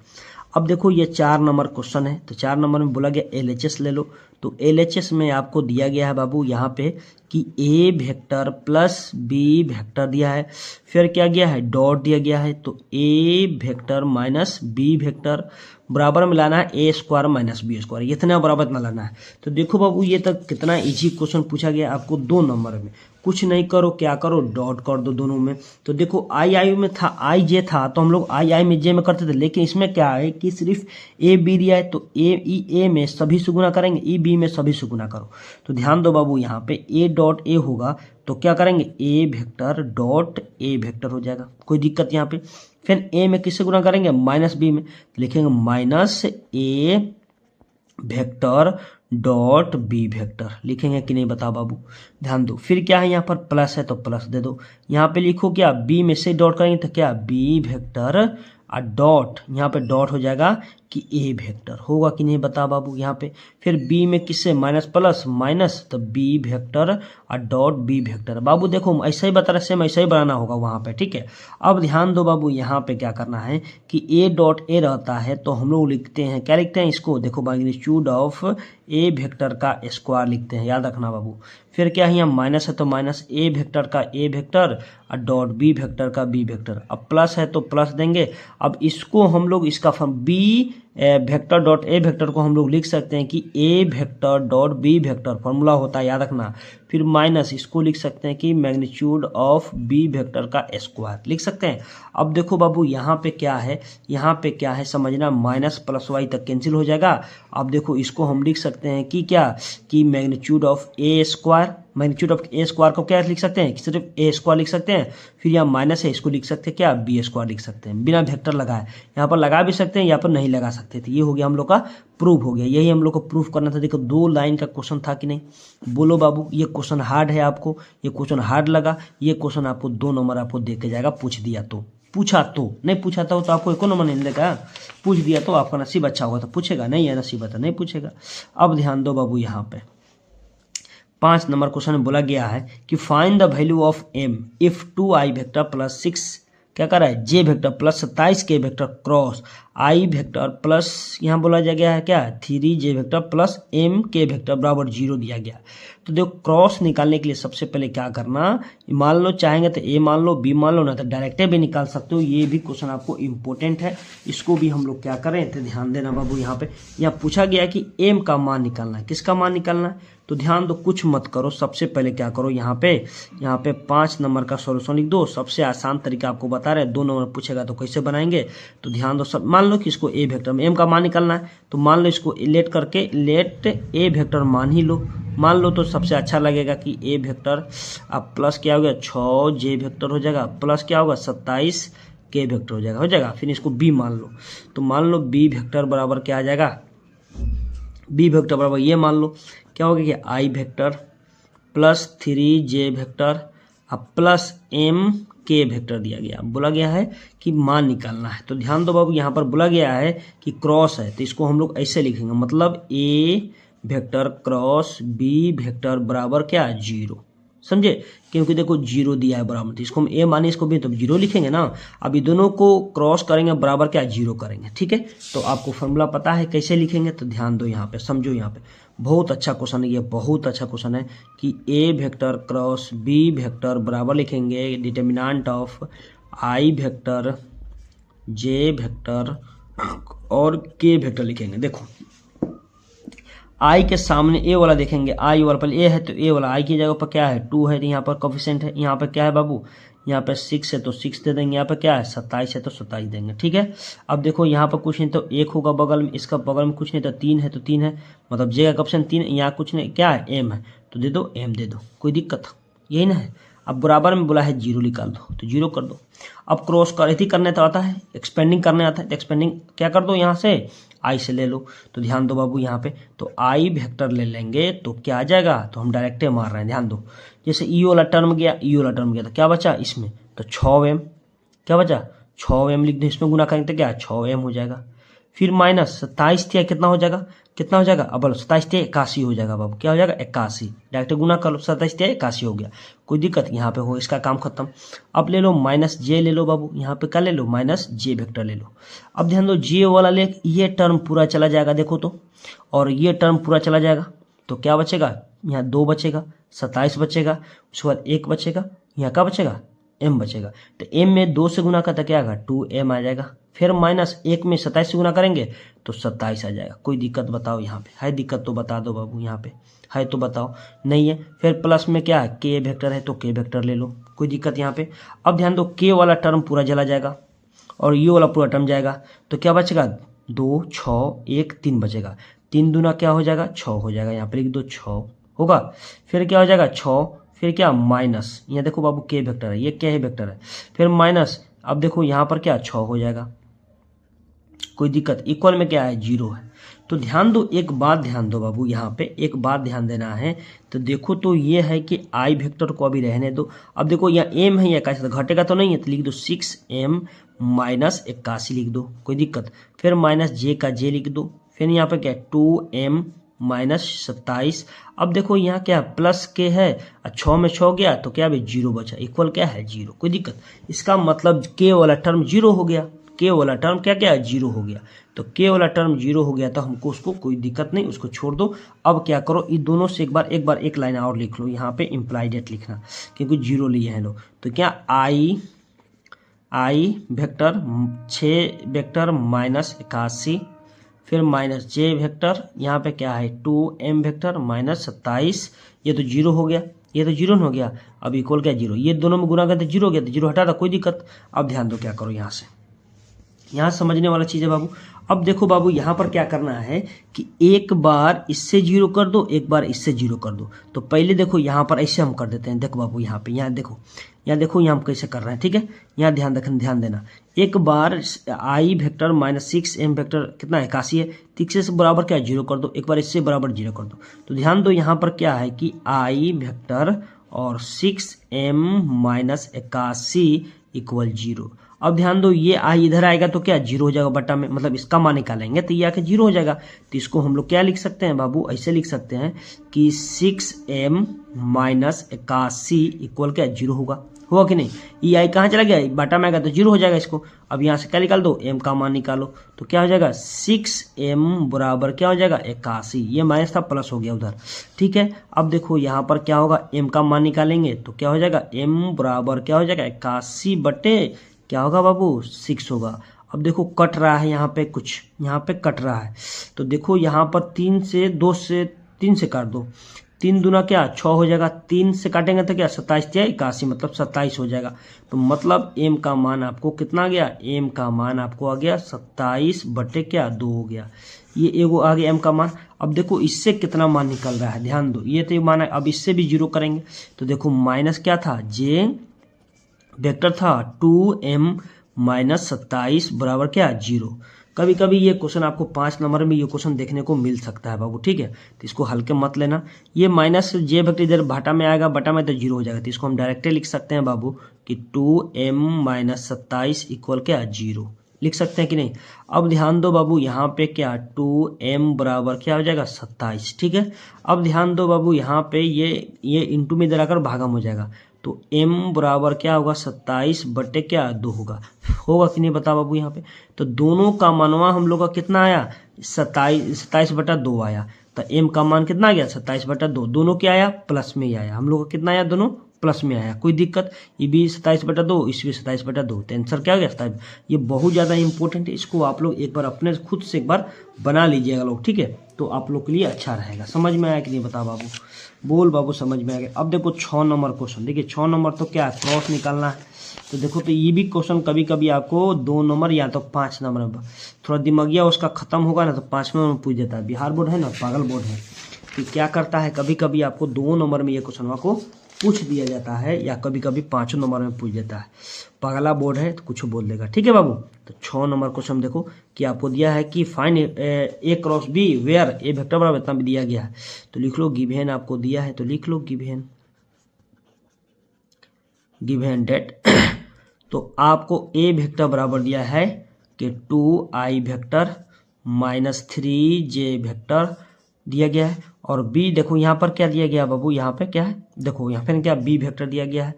अब देखो ये 4 नंबर क्वेश्चन है, तो 4 नंबर में बोला गया LHS ले लो। तो LHS में आपको दिया गया है बाबू यहाँ पे कि a vector plus b vector दिया है, फिर क्या गया है डॉट दिया गया है, तो a vector minus b vector बराबर में लाना है a square minus b square, इतना बराबर इतना लाना है। तो देखो बाबू ये तक कितना इजी क्वेश्चन पूछा गया आपको 2 नंबर में। कुछ नहीं करो, क्या करो डॉट कर दो दोनों में। तो देखो आई में था, आई जे था तो हम लोग आई में जे में करते थे, लेकिन इसमें क्या है कि सिर्फ ए बी दिया है, तो ए में सभी से गुना करेंगे, ई बी में सभी से गुना करो। तो ध्यान दो बाबू यहाँ पे ए डॉट ए होगा तो क्या करेंगे ए वेक्टर डॉट ए वेक्टर हो जाएगा, कोई दिक्कत यहाँ पे। फिर ए में किससे गुना करेंगे माइनस बी में, लिखेंगे minus a vector dot B vector लिखेंगे कि नहीं बताओ बाबू, ध्यान दो। फिर क्या है यहाँ पर प्लस है तो प्लस दे दो, यहाँ पे लिखो क्या बी में से डॉट करेंगे तो क्या बी वेक्टर और डॉट, यहाँ पे डॉट हो जाएगा कि ए वेक्टर, होगा कि नहीं बता बाबू यहाँ पे। फिर बी में किससे माइनस प्लस माइनस तो बी वेक्टर और डॉट बी वेक्टर। बाबू देखो ऐसा ही बता रहे, सेम ऐसा ही बनाना होगा वहाँ पे, ठीक है। अब ध्यान दो बाबू, यहाँ पे क्या करना है कि ए डॉट ए रहता है तो हम लोग लिखते हैं, क्या लिखते हैं इसको, देखो मैग्नीट्यूड ऑफ ए वेक्टर का स्क्वायर लिखते हैं, याद रखना बाबू। फिर क्या है यहाँ माइनस है तो माइनस ए वेक्टर का ए वेक्टर और डॉट बी वेक्टर का बी वेक्टर। अब प्लस है तो प्लस देंगे। अब इसको हम लोग इसका form b vector dot a vector को हम लोग लिख सकते हैं कि a vector dot B vector, formula होता है याद रखना। फिर माइनस इसको लिख सकते हैं कि मैग्नीट्यूड ऑफ बी वेक्टर का स्क्वायर लिख सकते हैं। अब देखो बाबू यहाँ पे क्या है, यहाँ पे क्या है समझना, माइनस प्लस वाई तक कैंसिल हो जाएगा। अब देखो इसको हम लिख सकते हैं कि क्या, कि magnitude of A square, magnitude of A square को क्या लिख सकते हैं, सिर्फ ए स्क्वायर लिख सकते हैं। फिर यहाँ माइनस है, इसको लिख सकते हैं क्या, बी स्क्वायर लिख सकते हैं, बिना वेक्टर लगाए। यहाँ पर लगा भी सकते हैं, यहाँ पर नहीं लगा सकते थे। ये हो गया हम लोग का प्रूफ हो गया, यही हम लोग को प्रूफ करना था। देखो 2 लाइन का क्वेश्चन था कि नहीं, बोलो बाबू। ये क्वेश्चन हार्ड है आपको, ये क्वेश्चन हार्ड लगा, ये क्वेश्चन आपको 2 नंबर आपको दे के जाएगा, पूछ दिया तो, पूछा तो, नहीं पूछा तो आपको 1 नंबर नहीं मिलेगा, पूछ दिया तो आपका नसीब अच्छा होगा तो पूछेगा, नहीं है नसीब तो नहीं पूछेगा। अब ध्यान दो बाबू, यहाँ पे 5 नंबर क्वेश्चन में बोला गया है कि find the value of M if 2i vector plus 6 क्या कर रहा है जे वेक्टर प्लस 27 के वेक्टर क्रॉस आई वेक्टर प्लस, यहाँ बोला जा गया है क्या 3j वेक्टर प्लस एम के वेक्टर बराबर 0 दिया गया। तो देखो क्रॉस निकालने के लिए सबसे पहले क्या करना, मान लो चाहेंगे तो ए मान लो, बी मान लो, ना तो डायरेक्ट भी निकाल सकते हो। ये भी क्वेश्चन आपको इंपॉर्टेंट है, इसको भी हम लोग क्या करें तो ध्यान देना बाबू। यहाँ पे यहाँ पूछा गया है कि एम का मान निकालना है, किसका मान निकालना है, तो ध्यान दो कुछ मत करो, सबसे पहले क्या करो, यहाँ पे 5 नंबर का सॉल्यूशन लिख दो। सबसे आसान तरीका आपको बता रहे हैं, 2 नंबर पूछेगा तो कैसे बनाएंगे। तो ध्यान दो, सब मान लो कि इसको ए वेक्टर में एम का मान निकालना है, तो मान लो इसको लेट करके लेट ए वेक्टर मान ही लो, मान लो तो सबसे अच्छा लगेगा कि ए वेक्टर अब प्लस क्या हो गया 6j वेक्टर हो जाएगा, प्लस क्या होगा 27 के वेक्टर हो जाएगा। फिर इसको बी मान लो, तो मान लो बी वेक्टर बराबर क्या आ जाएगा, बी वेक्टर बराबर ये मान लो क्या होगा कि आई वेक्टर प्लस 3j वेक्टर अब प्लस एम के वेक्टर दिया गया। बोला गया है कि मान निकालना है, तो ध्यान दो बाबू, यहाँ पर बोला गया है कि क्रॉस है तो इसको हम लोग ऐसे लिखेंगे, मतलब ए वेक्टर क्रॉस बी वेक्टर बराबर क्या 0, समझे, क्योंकि देखो 0 दिया है बराबर, तो इसको हम ए माने इसको भी तो 0 लिखेंगे ना। अब ये दोनों को क्रॉस करेंगे बराबर क्या 0 करेंगे, ठीक है। तो आपको फॉर्मूला पता है कैसे लिखेंगे, तो ध्यान दो यहाँ पे, समझो यहाँ पे बहुत अच्छा क्वेश्चन है, ये बहुत अच्छा क्वेश्चन है कि a vector cross B vector बराबर लिखेंगे determinant of I vector J vector और के वेक्टर लिखेंगे। देखो आई के सामने ए वाला देखेंगे, आई वाला पहले ए है तो ए वाला आई की जगह पर क्या है 2 है, तो यहाँ पर कोफिशिएंट है, यहाँ पर क्या है बाबू, यहाँ पे 6 है तो 6 दे देंगे, यहाँ पे क्या है 27 है तो 27 देंगे, ठीक है। अब देखो यहाँ पर कुछ नहीं तो 1 होगा बगल में, इसका बगल में कुछ नहीं तो 3 है तो 3 है, मतलब जे का ऑप्शन 3, यहाँ कुछ नहीं क्या है एम है तो दे दो एम दे दो, कोई दिक्कत यही ना है। अब बराबर में बोला है 0 निकाल दो तो 0 कर दो। अब क्रॉस कर इतनी करने तो आता है, एक्सपेंडिंग करने आता है, तो एक्सपेंडिंग क्या कर दो यहाँ से आई से ले लो। तो ध्यान दो बाबू यहाँ पे, तो आई वेक्टर ले लेंगे तो क्या आ जाएगा, तो हम डायरेक्ट मार रहे हैं, ध्यान दो। जैसे ई वाला टर्म गया, ई वाला टर्म गया तो क्या बचा इसमें, तो 6m क्या बचा 6m लिख दो, इसमें गुना करेंगे तो क्या 6m हो जाएगा। फिर माइनस 27 थे कितना हो जाएगा, कितना हो जाएगा, अब 27 थे 81 हो जाएगा बाबू, क्या हो जाएगा 81, डायरेक्ट गुना कर लो, 27 थे 81 हो गया, कोई दिक्कत यहाँ पे हो, इसका काम खत्म। अब ले लो माइनस जे ले लो बाबू, यहाँ पे क्या ले लो माइनस जे वेक्टर ले लो। अब ध्यान दो जे वाला ले, ये टर्म पूरा चला जाएगा देखो तो, और ये टर्म पूरा चला जाएगा तो क्या बचेगा, यहाँ 2 बचेगा, 27 बचेगा, उसके बाद 1 बचेगा, यहाँ क्या बचेगा m बचेगा। तो m में 2 से गुना करता क्या आएगा 2m आ जाएगा। फिर माइनस 1 में 27 से गुना करेंगे तो 27 आ जाएगा। कोई दिक्कत बताओ, यहाँ पे है दिक्कत तो बता दो बाबू, यहाँ पे है तो बताओ, नहीं है। फिर प्लस में क्या है k वेक्टर है तो k वेक्टर ले लो, कोई दिक्कत यहाँ पे। अब ध्यान दो k वाला टर्म पूरा चला जाएगा और ये वाला पूरा टर्म जाएगा तो क्या बचेगा 2 6 1 3 बचेगा, 3 दूना क्या हो जाएगा 6 हो जाएगा, यहाँ पे लिख दो 6 होगा। फिर क्या हो जाएगा 6, फिर क्या माइनस, यहाँ देखो बाबू के वेक्टर है, ये क्या है वेक्टर है, फिर माइनस, अब देखो यहाँ पर क्या 6 हो जाएगा, कोई दिक्कत, इक्वल में क्या है 0 है। तो ध्यान दो, एक बात ध्यान दो बाबू, यहाँ पे एक बात ध्यान देना है। तो देखो तो ये है कि आई वेक्टर को अभी रहने दो। अब देखो यहाँ एम है या 81, तो घटेगा तो नहीं है, तो लिख दो 6m माइनस 81 लिख दो, कोई दिक्कत। फिर माइनस जे का जे लिख दो, फिर यहाँ पे क्या 2m माइनस 27। अब देखो यहाँ क्या प्लस के है, 6 में 6 गया तो क्या भाई 0 बचा, इक्वल क्या है 0, कोई दिक्कत। इसका मतलब के वाला टर्म 0 हो गया, के वाला टर्म क्या क्या है 0 हो गया। तो के वाला टर्म 0 हो गया तो हमको उसको कोई दिक्कत नहीं, उसको छोड़ दो। अब क्या करो, इन दोनों से एक लाइन और लिख लो, यहाँ पे इम्प्लाई डेट लिखना, क्योंकि 0 लिए हैं लोग। तो क्या आई वेक्टर 6 वेक्टर माइनस 81, फिर माइनस जे वेक्टर, यहाँ पे क्या है 2m वेक्टर माइनस 27। ये तो 0 हो गया, ये तो 0 हो गया। अब इक्वल क्या 0, ये दोनों में गुना करते 0 हो गया, तो 0 हटा था, कोई दिक्कत। अब ध्यान दो क्या करो, यहाँ से यहाँ समझने वाला चीज़ है बाबू। अब देखो बाबू, यहाँ पर क्या करना है कि एक बार इससे 0 कर दो, एक बार इससे 0 कर दो। तो पहले देखो यहाँ पर ऐसे हम कर देते हैं, देखो बाबू यहाँ पे, यहाँ देखो यहाँ हम कैसे कर रहे हैं, ठीक है। यहाँ ध्यान देना, एक बार आई वेक्टर माइनस 6m वेक्टर कितना है 81 है, तो इससे से बराबर क्या 0 कर दो, एक बार इससे बराबर 0 कर दो। तो ध्यान दो यहाँ पर क्या है कि आई वेक्टर और 6m माइनस 81 इक्वल 0। अब ध्यान दो, ये आई इधर आएगा तो क्या 0 हो जाएगा बटा में, मतलब इसका मान निकालेंगे तो ये आके 0 हो जाएगा। तो इसको हम लोग क्या लिख सकते हैं बाबू, ऐसे लिख सकते हैं कि 6m माइनस 81 इक्वल क्या 0 होगा कि नहीं। ये आई कहाँ चला गया, बटा में आएगा तो 0 हो जाएगा इसको। अब यहाँ से क्या निकाल दो, m का मान निकालो, तो क्या हो जाएगा 6m बराबर क्या हो जाएगा 81। ये माइनस था, प्लस हो गया उधर, ठीक है। अब देखो यहाँ पर क्या होगा, m का मान निकालेंगे तो क्या हो जाएगा, m बराबर क्या हो जाएगा 81 बटे क्या होगा बाबू 6 होगा। अब देखो कट रहा है यहाँ पे, कुछ यहाँ पे कट रहा है, तो देखो यहाँ पर 3 से काट दो, 3 दूना क्या 6 हो जाएगा, 3 से काटेंगे तो क्या 27 या 81, मतलब 27 हो जाएगा। तो मतलब m का मान आपको कितना आ गया, m का मान आपको आ गया 27 बटे क्या 2 हो गया। ये एगो आ गया m का मान। अब देखो इससे कितना मान निकल रहा है, ध्यान दो, ये तो मान है। अब इससे भी 0 करेंगे तो देखो माइनस क्या था, जे वेक्टर था 2m माइनस 27 बराबर क्या 0। कभी कभी ये क्वेश्चन आपको 5 नंबर में ये क्वेश्चन देखने को मिल सकता है बाबू, ठीक है। तो इसको हल्के मत लेना, ये माइनस जे वेक्टर इधर भाटा में आएगा, बटा में तो 0 हो जाएगा। तो इसको हम डायरेक्टली लिख सकते हैं बाबू कि 2m माइनस 27 इक्वल क्या 0, लिख सकते हैं कि नहीं। अब ध्यान दो बाबू, यहाँ पे क्या 2m बराबर क्या हो जाएगा 27, ठीक है। अब ध्यान दो बाबू, यहाँ पे ये इंटू में इधर आकर भागम हो जाएगा, तो m बराबर क्या होगा 27 बटे क्या 2 होगा कि नहीं बता बाबू यहाँ पे। तो दोनों का मानवा हम लोग का कितना आया 27 बटा 2 आया। तो m का मान कितना आ गया 27 बटा 2, दोनों क्या आया प्लस में ही आया, हम लोग का कितना आया दोनों प्लस में आया, कोई दिक्कत। ये भी 27 बटा 2, इसमें 27 बटा 2, तो आंसर क्या हो गया 27। ये बहुत ज़्यादा इंपॉर्टेंट है, इसको आप लोग एक बार अपने खुद से एक बार बना लीजिएगा लोग, ठीक है। तो आप लोग के लिए अच्छा रहेगा। समझ में आया कि नहीं बता बाबू, बोल बाबू समझ में आ गया। अब देखो 6 नंबर क्वेश्चन, देखिए 6 नंबर तो क्या है क्रॉस निकालना है। तो देखो तो ये भी क्वेश्चन कभी कभी आपको 2 नंबर या तो 5 नंबर में, थोड़ा दिमागिया उसका खत्म होगा ना तो 5 नंबर में पूछ देता है। बिहार बोर्ड है ना, पागल बोर्ड है, कि क्या करता है कभी कभी आपको 2 नंबर में ये क्वेश्चन को पूछ दिया जाता है, या कभी कभी 5 नंबर में पूछ देता है। पगला बोर्ड है तो कुछ बोल देगा, ठीक है बाबू। तो 6 नंबर क्वेश्चन देखो कि आपको दिया है कि find A cross B where A vector बराबर इतना भी दिया गया है। तो लिख लो गिवन आपको दिया है, तो लिख लो गिवन डेट तो आपको ए वेक्टर बराबर दिया है कि 2i vector minus 3j vector दिया गया है, और बी देखो यहाँ पर क्या दिया गया बाबू, यहाँ पे क्या है देखो, यहाँ पे क्या बी वेक्टर दिया गया है।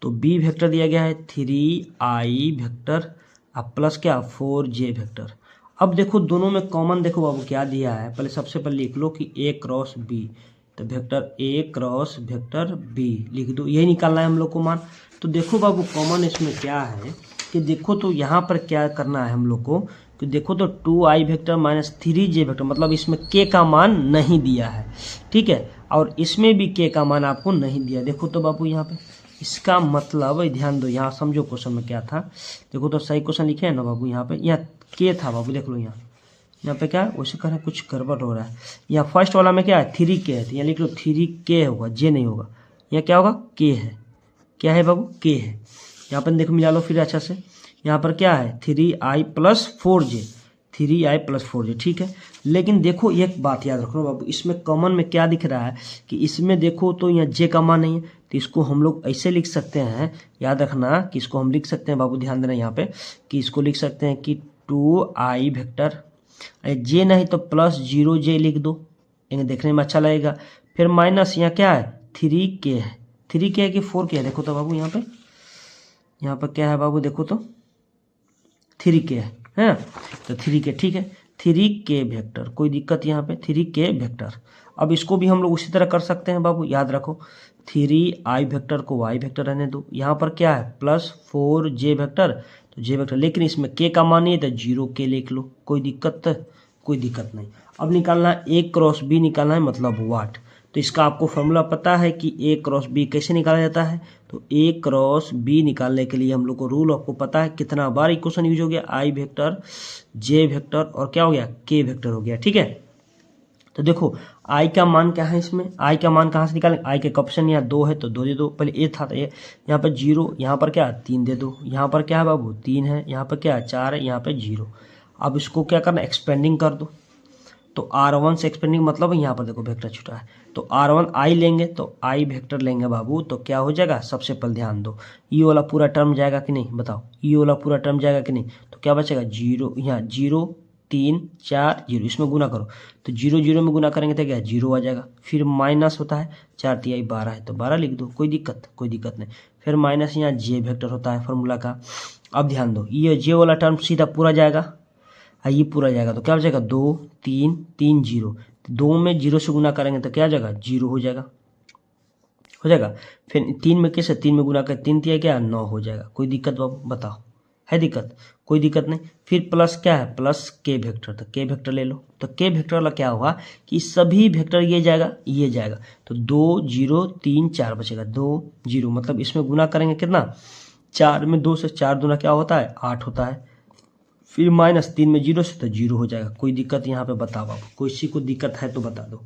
तो बी वेक्टर दिया गया है 3i वेक्टर अब प्लस क्या 4j वेक्टर। अब देखो दोनों में कॉमन देखो बाबू क्या दिया है, पहले सबसे पहले लिख लो कि a क्रॉस b, तो vector a cross vector b लिख दो, यही निकालना है हम लोग को मान। तो देखो बाबू कॉमन इसमें क्या है कि देखो तो यहाँ पर क्या करना है हम लोग को कि देखो तो 2i vector minus 3j vector, मतलब इसमें k का मान नहीं दिया है, ठीक है, और इसमें भी k का मान आपको नहीं दिया। देखो तो बाबू यहाँ पे इसका मतलब ध्यान दो, यहाँ समझो क्वेश्चन में क्या था। देखो तो सही क्वेश्चन लिखे है ना बाबू, यहाँ पे यहाँ k था बाबू, देख लो यहाँ पे क्या है वैसे कह रहे हैं कुछ गड़बड़ हो रहा है। यहाँ फर्स्ट वाला में क्या है 3k है, तो यहाँ लिख लो 3k होगा, j नहीं होगा, यहाँ क्या होगा k है, क्या है बाबू k है। यहाँ पर देखो मिला लो फिर अच्छा से, यहाँ पर क्या है 3i plus 4j, 3i plus 4j, ठीक है। लेकिन देखो एक बात याद रखना बाबू, इसमें कॉमन में क्या दिख रहा है कि इसमें देखो तो यहाँ जे का मान नहीं है, तो इसको हम लोग ऐसे लिख सकते हैं, याद रखना कि इसको हम लिख सकते हैं बाबू, ध्यान देना यहाँ पे कि इसको लिख सकते हैं कि 2i वेक्टर, जे नहीं तो +0j लिख दो, देखने में अच्छा लगेगा। फिर माइनस यहाँ क्या है 3k है, 3k है कि 4k है, देखो तो बाबू यहाँ पे क्या है बाबू, देखो तो 3k है, तो 3k ठीक है, 3k वेक्टर, कोई दिक्कत यहाँ पे 3k वेक्टर। अब इसको भी हम लोग उसी तरह कर सकते हैं बाबू, याद रखो 3i वेक्टर को y वेक्टर रहने दो, यहाँ पर क्या है +4j वेक्टर, तो j वेक्टर, लेकिन इसमें k का मान नहीं है तो 0k लिख लो, कोई दिक्कत नहीं। अब निकालना है a क्रॉस b, निकालना है मतलब वाट, तो इसका आपको फॉर्मूला पता है कि a क्रॉस b कैसे निकाला जाता है, तो a क्रॉस b निकालने के लिए हम लोग को रूल आपको पता है, कितना बार इक्वेशन यूज हो गया, i वेक्टर j वेक्टर और क्या हो गया k वेक्टर हो गया, ठीक है। तो देखो i का मान क्या है, इसमें i का मान कहाँ से निकालें, i के ऑप्शन यहाँ 2 है तो 2 दे दो, पहले a था तो यहाँ पर 0, यहाँ पर क्या 3 दे दो, यहाँ पर क्या है बाबू 3 है, यहाँ पर क्या 4 है, यहाँ पे 0। अब इसको क्या करना, एक्सपेंडिंग कर दो, तो r1 से एक्सपेंडिंग मतलब यहाँ पर देखो वेक्टर छुटा है, तो r1 i लेंगे तो i वेक्टर लेंगे बाबू, तो क्या हो जाएगा, सबसे पहले ध्यान दो ये वाला पूरा टर्म जाएगा कि नहीं, बताओ ये वाला पूरा टर्म जाएगा कि नहीं, तो क्या बचेगा 0, यहाँ 0 3 4 0, इसमें गुना करो तो 0 0 में गुना करेंगे तो क्या 0 आ जाएगा, फिर माइनस होता है 4 तिहाई 12 है तो 12 लिख दो, कोई दिक्कत नहीं। फिर माइनस यहाँ जे वेक्टर होता है फॉर्मूला का। अब ध्यान दो ये जे वाला टर्म सीधा पूरा जाएगा, ये पूरा जाएगा तो क्या हो जाएगा 2 3 3 0, 2 में 0 से गुना करेंगे तो क्या आ जाएगा 0 हो जाएगा। फिर 3 में कैसे, 3 में गुना कर 3 तिहाई क्या 9 हो जाएगा, कोई दिक्कत बाबू बताओ, है दिक्कत, कोई दिक्कत नहीं। फिर प्लस क्या है प्लस के वेक्टर, तो के वेक्टर ले लो, तो के वेक्टर वाला क्या होगा कि सभी वेक्टर ये जाएगा तो 2 0 3 4 बचेगा, 2 0 मतलब इसमें गुना करेंगे कितना 4 में 2 से 4 दूना क्या होता है 8 होता है, फिर माइनस 3 में 0 से तो 0 हो जाएगा, कोई दिक्कत यहाँ पे बताओ बाबू, किसी को दिक्कत है तो बता दो,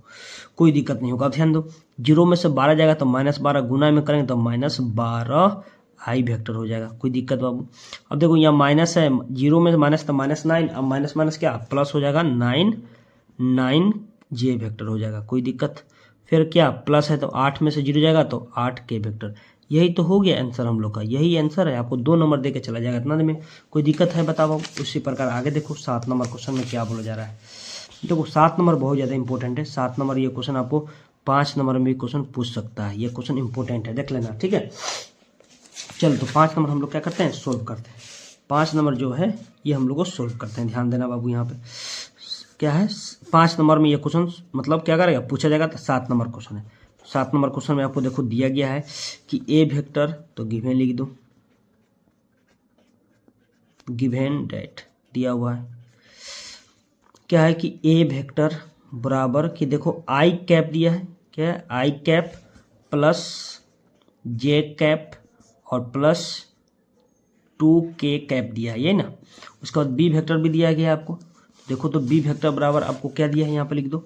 कोई दिक्कत नहीं होगा। ध्यान दो 0 में से 12 जाएगा तो -12 गुना में करेंगे तो -12 i वेक्टर हो जाएगा, कोई दिक्कत बाबू। अब देखो यहाँ माइनस है, 0 में माइनस तो -9, अब माइनस क्या प्लस हो जाएगा 9 j वेक्टर हो जाएगा, कोई दिक्कत। फिर क्या प्लस है तो 8 में से 0 जाएगा तो 8 k वेक्टर, यही तो हो गया आंसर हम लोग का, यही आंसर है, आपको 2 नंबर दे के चला जाएगा इतना में, कोई दिक्कत है बताओ। उसी प्रकार आगे देखो 7 नंबर क्वेश्चन में क्या बोला जा रहा है, देखो 7 नंबर बहुत ज़्यादा इंपॉर्टेंट है, 7 नंबर ये क्वेश्चन आपको 5 नंबर में भी क्वेश्चन पूछ सकता है, ये क्वेश्चन इंपॉर्टेंट है, देख लेना ठीक है। चलो तो 5 नंबर हम लोग क्या करते हैं सोल्व करते हैं, 5 नंबर जो है ये हम लोग को सोल्व करते हैं, ध्यान देना बाबू यहाँ पे क्या है 5 नंबर में ये क्वेश्चन मतलब क्या करेगा पूछा जाएगा, तो 7 नंबर क्वेश्चन है। 7 नंबर क्वेश्चन में आपको देखो दिया गया है कि ए वेक्टर, तो गिवन लिख दो, गिवन डेट दिया हुआ है, क्या है कि ए वेक्टर बराबर कि देखो आई कैप दिया है, क्या है आई कैप प्लस जे कैप और प्लस 2k कैप दिया है, ये ना। उसके बाद बी वेक्टर भी दिया गया है आपको, देखो तो बी वेक्टर बराबर आपको क्या दिया है यहाँ पे लिख दो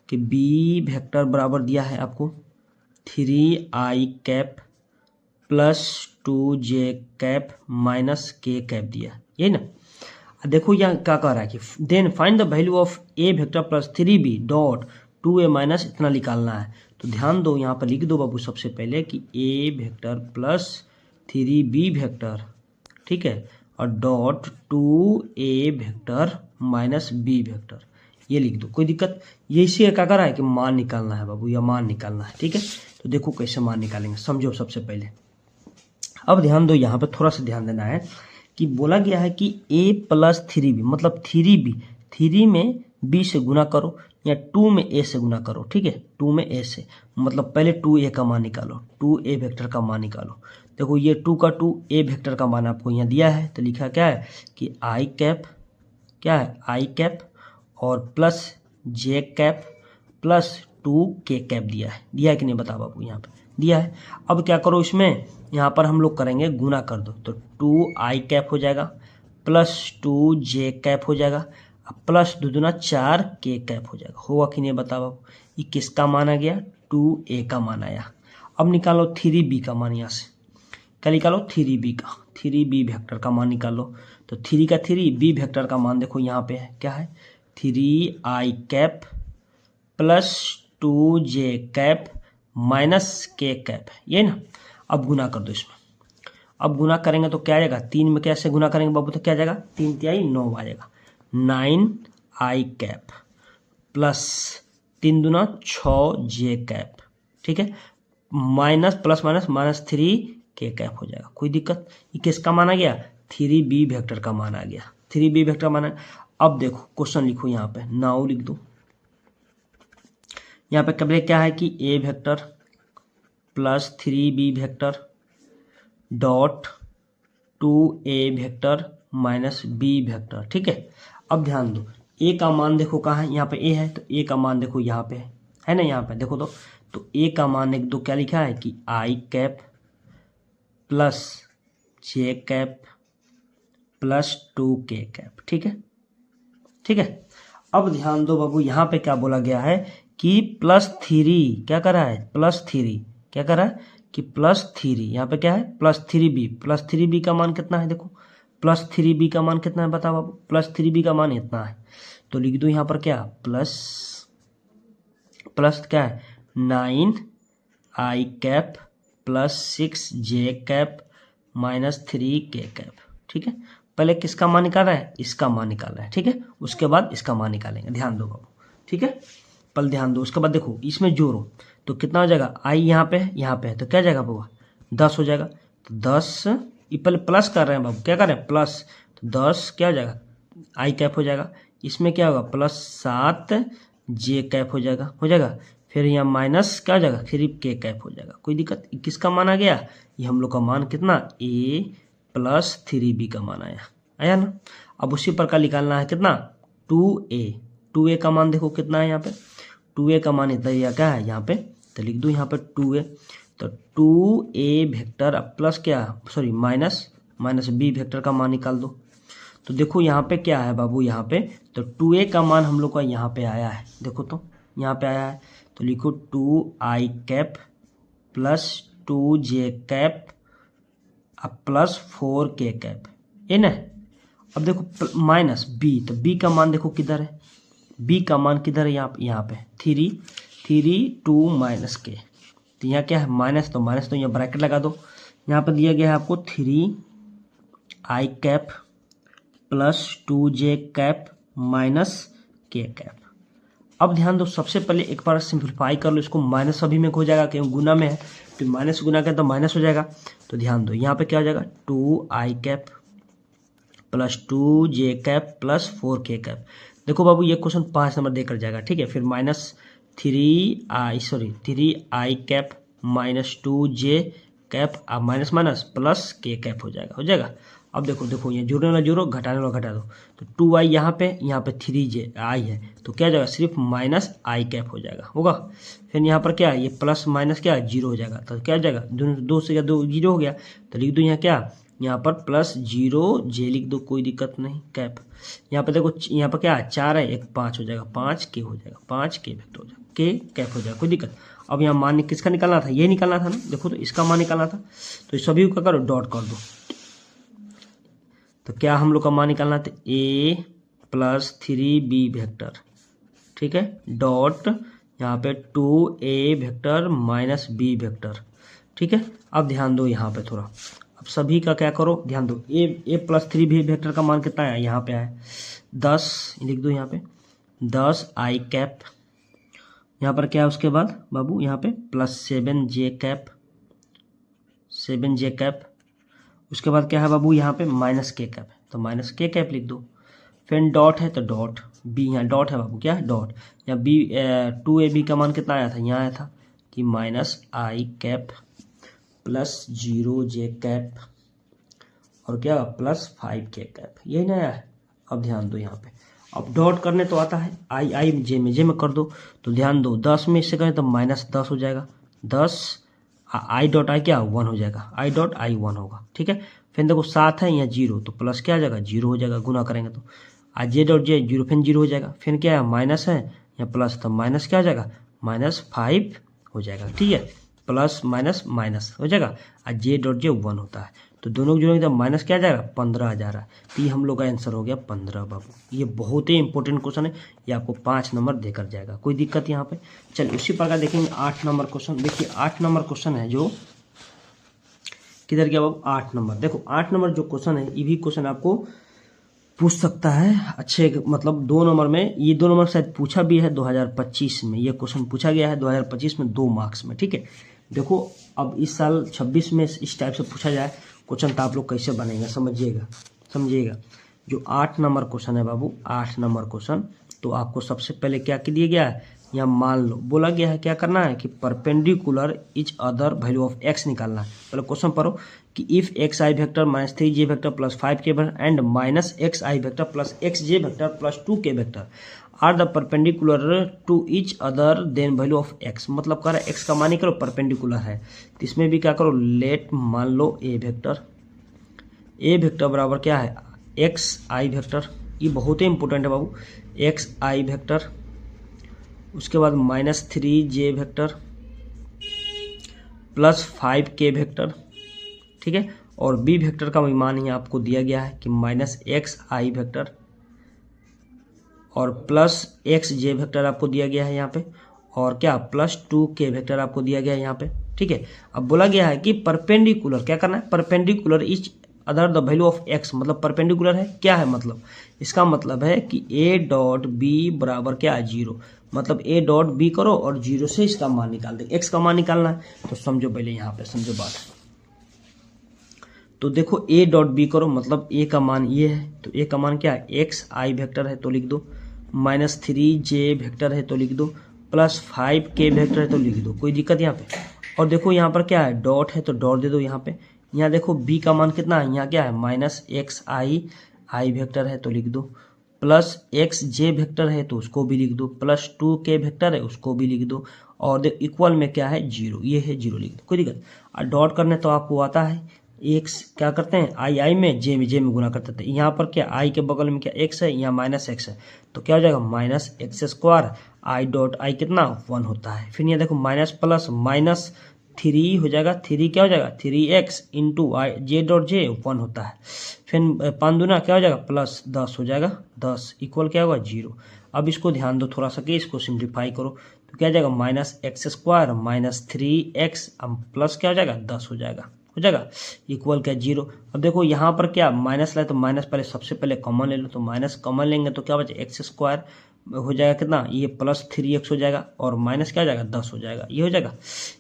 कि बी वेक्टर बराबर दिया है आपको 3i cap plus 2j cap minus k cap दिया, यही ना। देखो यहाँ क्या कह रहा है कि then find the value of A vector plus 3b dot 2a minus इतना निकालना है, तो ध्यान दो यहाँ पर लिख दो बाबू सबसे पहले कि a vector plus 3b vector, ठीक है, और dot 2a vector minus b vector, ये लिख दो, कोई दिक्कत। ये इसी क्या कर रहा है कि मान निकालना है बाबू, या मान निकालना है, ठीक है। तो देखो कैसे मान निकालेंगे, समझो सबसे पहले। अब ध्यान दो यहाँ पे थोड़ा सा ध्यान देना है कि बोला गया है कि a प्लस 3b मतलब 3 में b से गुना करो या 2 में a से गुना करो, ठीक है, 2 में a से मतलब पहले 2a का मान निकालो, 2a वेक्टर का मान निकालो। देखो ये 2 का 2a वेक्टर का मान आपको यहाँ दिया है, तो लिखा क्या है कि आई कैप, क्या है आई कैप और प्लस जे कैप प्लस 2k कैप दिया है कि नहीं बताओ बाबू, यहाँ पे दिया है। अब क्या करो इसमें, यहाँ पर हम लोग करेंगे गुना कर दो, तो 2i कैप हो जाएगा प्लस 2j कैप हो जाएगा प्लस 2 दूना 4k कैप हो जाएगा, होगा कि नहीं बताओ बाबू। ये किसका मान आ गया 2a का मान आया। अब निकालो 3b का मान, यहाँ से क्या निकालो 3b वेक्टर का मान निकालो, तो 3 का 3 b वेक्टर का मान देखो यहाँ पे है, क्या है 3i plus 2j minus k, ये ना। अब गुना कर दो इसमें। अब गुना करेंगे तो क्या आ जाएगा, 3 में कैसे गुना करेंगे बाबू, तो क्या आ जाएगा, 3 तिहाई 9 आ जाएगा। 9i प्लस 3 दूना 6j, ठीक है, minus plus minus minus 3k हो जाएगा। कोई दिक्कत, ये किसका मान आ गया, 3b वेक्टर का मान आ गया। 3b वेक्टर मान। अब देखो क्वेश्चन लिखो यहाँ पे, नाउ लिख दो। यहाँ पे कबले क्या है कि a vector plus 3b vector dot 2a vector minus b vector, ठीक है। अब ध्यान दो, a का मान देखो कहाँ है, यहाँ पे a है, तो a का मान देखो यहाँ पे है ना, यहाँ पे देखो तो a का मान एक दो क्या लिखा है कि i plus j plus 2k, ठीक है, ठीक है। अब ध्यान दो बाबू, यहाँ पे क्या बोला गया है कि प्लस 3 क्या कर रहा है, प्लस 3 क्या कर रहा है कि प्लस 3, यहाँ पे क्या है प्लस 3b का मान कितना है, देखो प्लस 3b का मान कितना है बताओ बाबू, प्लस 3b का मान इतना है। तो लिख दो यहाँ पर क्या, प्लस क्या है 9i plus 6j minus 3k, ठीक है। पहले किसका मान निकाल रहा है, इसका मान निकाल रहा है, ठीक है, उसके बाद इसका मान निकालेंगे। ध्यान दो बाबू, ठीक है, पहले ध्यान दो। उसके बाद देखो इसमें जोड़ो तो कितना हो जाएगा, i यहाँ पे है तो क्या जाएगा बाबू 10 हो जाएगा। तो 10 ये पहले प्लस कर रहे हैं बाबू, क्या कर रहे हैं प्लस, तो 10 क्या हो जाएगा i हो जाएगा। इसमें क्या होगा प्लस 7j हो जाएगा। फिर यहाँ माइनस क्या हो जाएगा, फिर k हो जाएगा। कोई दिक्कत, किसका मान आ गया, ये हम लोग का मान कितना a प्लस 3b का मान आया ना। अब उसी प्रकार निकालना है कितना 2a का मान देखो कितना है यहाँ पे, 2a का मान इतना या क्या है यहाँ पे, तो लिख दो यहाँ पे 2a। तो 2a वेक्टर प्लस क्या सॉरी माइनस b वेक्टर का मान निकाल दो। तो देखो यहाँ पे क्या है बाबू, यहाँ पे तो 2a का मान हम लोग का यहाँ पे आया है, देखो तो यहाँ पे आया है। तो लिखो 2i plus 2j plus 4k, ये ना। अब देखो माइनस b, तो b का मान देखो किधर है, b का मान किधर है, यहाँ पे 2 माइनस k। तो यहाँ क्या है माइनस, तो माइनस तो यहाँ ब्रैकेट लगा दो। यहाँ पे दिया गया है आपको 3i plus 2j minus k। अब ध्यान दो, सबसे पहले एक बार सिंप्लीफाई कर लो इसको, माइनस सभी में हो जाएगा क्योंकि गुना में है, तो माइनस गुना करें तो माइनस हो जाएगा। तो ध्यान दो यहाँ पे क्या हो जाएगा 2i plus 2j plus 4k। देखो बाबू ये क्वेश्चन 5 नंबर देकर जाएगा, ठीक है। फिर minus 3i minus 2j minus minus plus k हो जाएगा। अब देखो ये जोड़ने वाला जोड़ो, घटाने वाला घटा दो। तो 2i यहाँ पे 3j i है, तो क्या हो जाएगा सिर्फ माइनस i हो जाएगा होगा। फिर यहाँ पर क्या है ये प्लस माइनस क्या 0 हो जाएगा, तो क्या हो जाएगा दो से क्या 2 0 हो गया। तो लिख दो यहाँ क्या, यहाँ पर प्लस 0j लिख दो, कोई दिक्कत नहीं कैप। यहाँ पे देखो यहाँ पर क्या 4 है 1 5 हो जाएगा, 5k हो जाएगा, 5k वेक्टर हो जाएगा, k कैप हो जाएगा, कोई दिक्कत। अब यहाँ मान किसका निकालना था, ये निकालना था ना, देखो तो इसका मान निकालना था। तो सभी को करो डॉट कर दो। तो क्या हम लोग का मान निकालना था a प्लस 3b वेक्टर, ठीक है, डॉट यहाँ पे 2a vector minus b vector, ठीक है। अब ध्यान दो यहाँ पे थोड़ा, अब सभी का क्या करो ध्यान दो, a प्लस 3b वेक्टर का मान कितना है यहाँ पे है 10, लिख दो यहाँ पे 10i यहाँ पर क्या है उसके बाद बाबू यहाँ पे प्लस 7j उसके बाद क्या है बाबू यहाँ पे माइनस k, तो माइनस k लिख दो। फिर डॉट है तो डॉट b, यहाँ डॉट है बाबू क्या है डॉट, यहाँ b 2ab का मान कितना आया था, यहाँ आया था कि माइनस i प्लस 0j और क्या प्लस 5k, यही ना है। अब ध्यान दो यहाँ पे, अब डॉट करने तो आता है i j में कर दो। तो ध्यान दो 10 में इससे करें तो माइनस 10 हो जाएगा, 10 i डॉट i क्या 1 हो जाएगा, i डॉट i 1 होगा, ठीक है। फिर देखो 7 है यहाँ 0, तो प्लस क्या आ जाएगा 0 हो जाएगा, गुना करेंगे तो j डॉट j 0 फिर 0 हो जाएगा। फिर क्या है माइनस है यहाँ प्लस, तो माइनस क्या हो जाएगा माइनस 5 हो जाएगा, ठीक है, प्लस माइनस माइनस हो जाएगा, j डॉट j 1 होता है। तो दोनों को जोड़ेंगे तो माइनस क्या आ जाएगा 15 आ जा रहा है। तो ये हम लोग का आंसर हो गया 15 बाबू। ये बहुत ही इंपॉर्टेंट क्वेश्चन है, ये आपको 5 नंबर देकर जाएगा, कोई दिक्कत यहाँ पे। चलिए उसी प्रकार देखेंगे 8 नंबर क्वेश्चन। देखिए 8 नंबर क्वेश्चन है जो किधर गया बाबू 8 नंबर। देखो 8 नंबर जो क्वेश्चन है ये भी क्वेश्चन आपको पूछ सकता है अच्छे, मतलब 2 नंबर में। ये 2 नंबर शायद पूछा भी है 2025 में, ये क्वेश्चन पूछा गया है 2025 में 2 मार्क्स में, ठीक है। देखो अब इस साल 26 में इस टाइप से पूछा जाए क्वेश्चन तो आप लोग कैसे बनेगा समझिएगा। जो 8 नंबर क्वेश्चन है बाबू, 8 नंबर क्वेश्चन, तो आपको सबसे पहले क्या दिया गया है, यहाँ मान लो बोला गया है क्या करना है कि perpendicular each other value of X निकालना है। पहले क्वेश्चन पढ़ो कि if X I vector minus 3j vector plus 5k vector and minus X I vector plus xj vector plus 2k vector are the perpendicular to each other then value of X. मतलब कह रहा है एक्स का मान ही करो परपेंडिकुलर है, तो इसमें भी क्या करो, लेट मान लो ए वेक्टर बराबर क्या है एक्स आई वेक्टर। ये बहुत ही इंपॉर्टेंट है बाबू, एक्स आई वेक्टर, उसके बाद minus 3j vector plus 5k vector, ठीक है। और बी वेक्टर का मान ही आपको दिया गया है कि माइनस एक्स आई वेक्टर और प्लस xj वेक्टर आपको दिया गया है यहाँ पे, और क्या प्लस 2k वेक्टर आपको दिया गया है यहाँ पे, ठीक है। अब बोला गया है कि परपेंडिकुलर क्या करना है, perpendicular each other the value of x। मतलब परपेंडिकुलर है क्या है, मतलब इसका मतलब है कि a डॉट बी बराबर क्या है 0। मतलब a डॉट बी करो और 0 से इसका मान निकाल दे, x का मान निकालना है। तो समझो पहले यहाँ पे समझो बात, तो देखो a डॉट बी करो, मतलब a का मान ये है, तो a का मान क्या है एक्स आई वेक्टर है तो लिख दो, माइनस 3j वेक्टर है तो लिख दो, प्लस 5k वेक्टर है तो लिख दो, कोई दिक्कत यहाँ पे। और देखो यहाँ पर क्या है डॉट है तो डॉट दे दो यहाँ पे। यहाँ देखो b का मान कितना है, यहाँ क्या है माइनस एक्स आई वेक्टर है तो लिख दो, प्लस xj वेक्टर है तो उसको भी लिख दो, प्लस 2k वेक्टर है उसको भी लिख दो, और देखो इक्वल में क्या है 0, ये है 0 लिख दो, कोई दिक्कत। और डॉट करने तो आपको आता है एक्स क्या करते हैं आई में जे में गुना करते थे। यहाँ पर क्या आई के बगल में क्या एक्स है, यहाँ माइनस एक्स है, तो क्या हो जाएगा minus x square I dot I कितना 1 होता है। फिर यहाँ देखो माइनस प्लस माइनस 3 हो जाएगा, 3 क्या हो जाएगा 3x इंटू आई जे डॉट जे 1 होता है। फिर 5 दूना क्या हो जाएगा प्लस 10 हो जाएगा, 10 इक्वल क्या होगा 0। अब इसको ध्यान दो थोड़ा सा कि इसको सिंप्लीफाई करो, तो क्या हो जाएगा minus x square minus 3x plus क्या हो जाएगा 10 हो जाएगा इक्वल क्या 0। अब देखो यहाँ पर क्या माइनस लाए तो माइनस पहले सबसे पहले कॉमन ले लो, तो माइनस कॉमन लेंगे तो क्या बचे एक्स स्क्वायर हो जाएगा कितना, ये प्लस 3x हो जाएगा और माइनस क्या हो जाएगा 10 हो जाएगा, ये हो जाएगा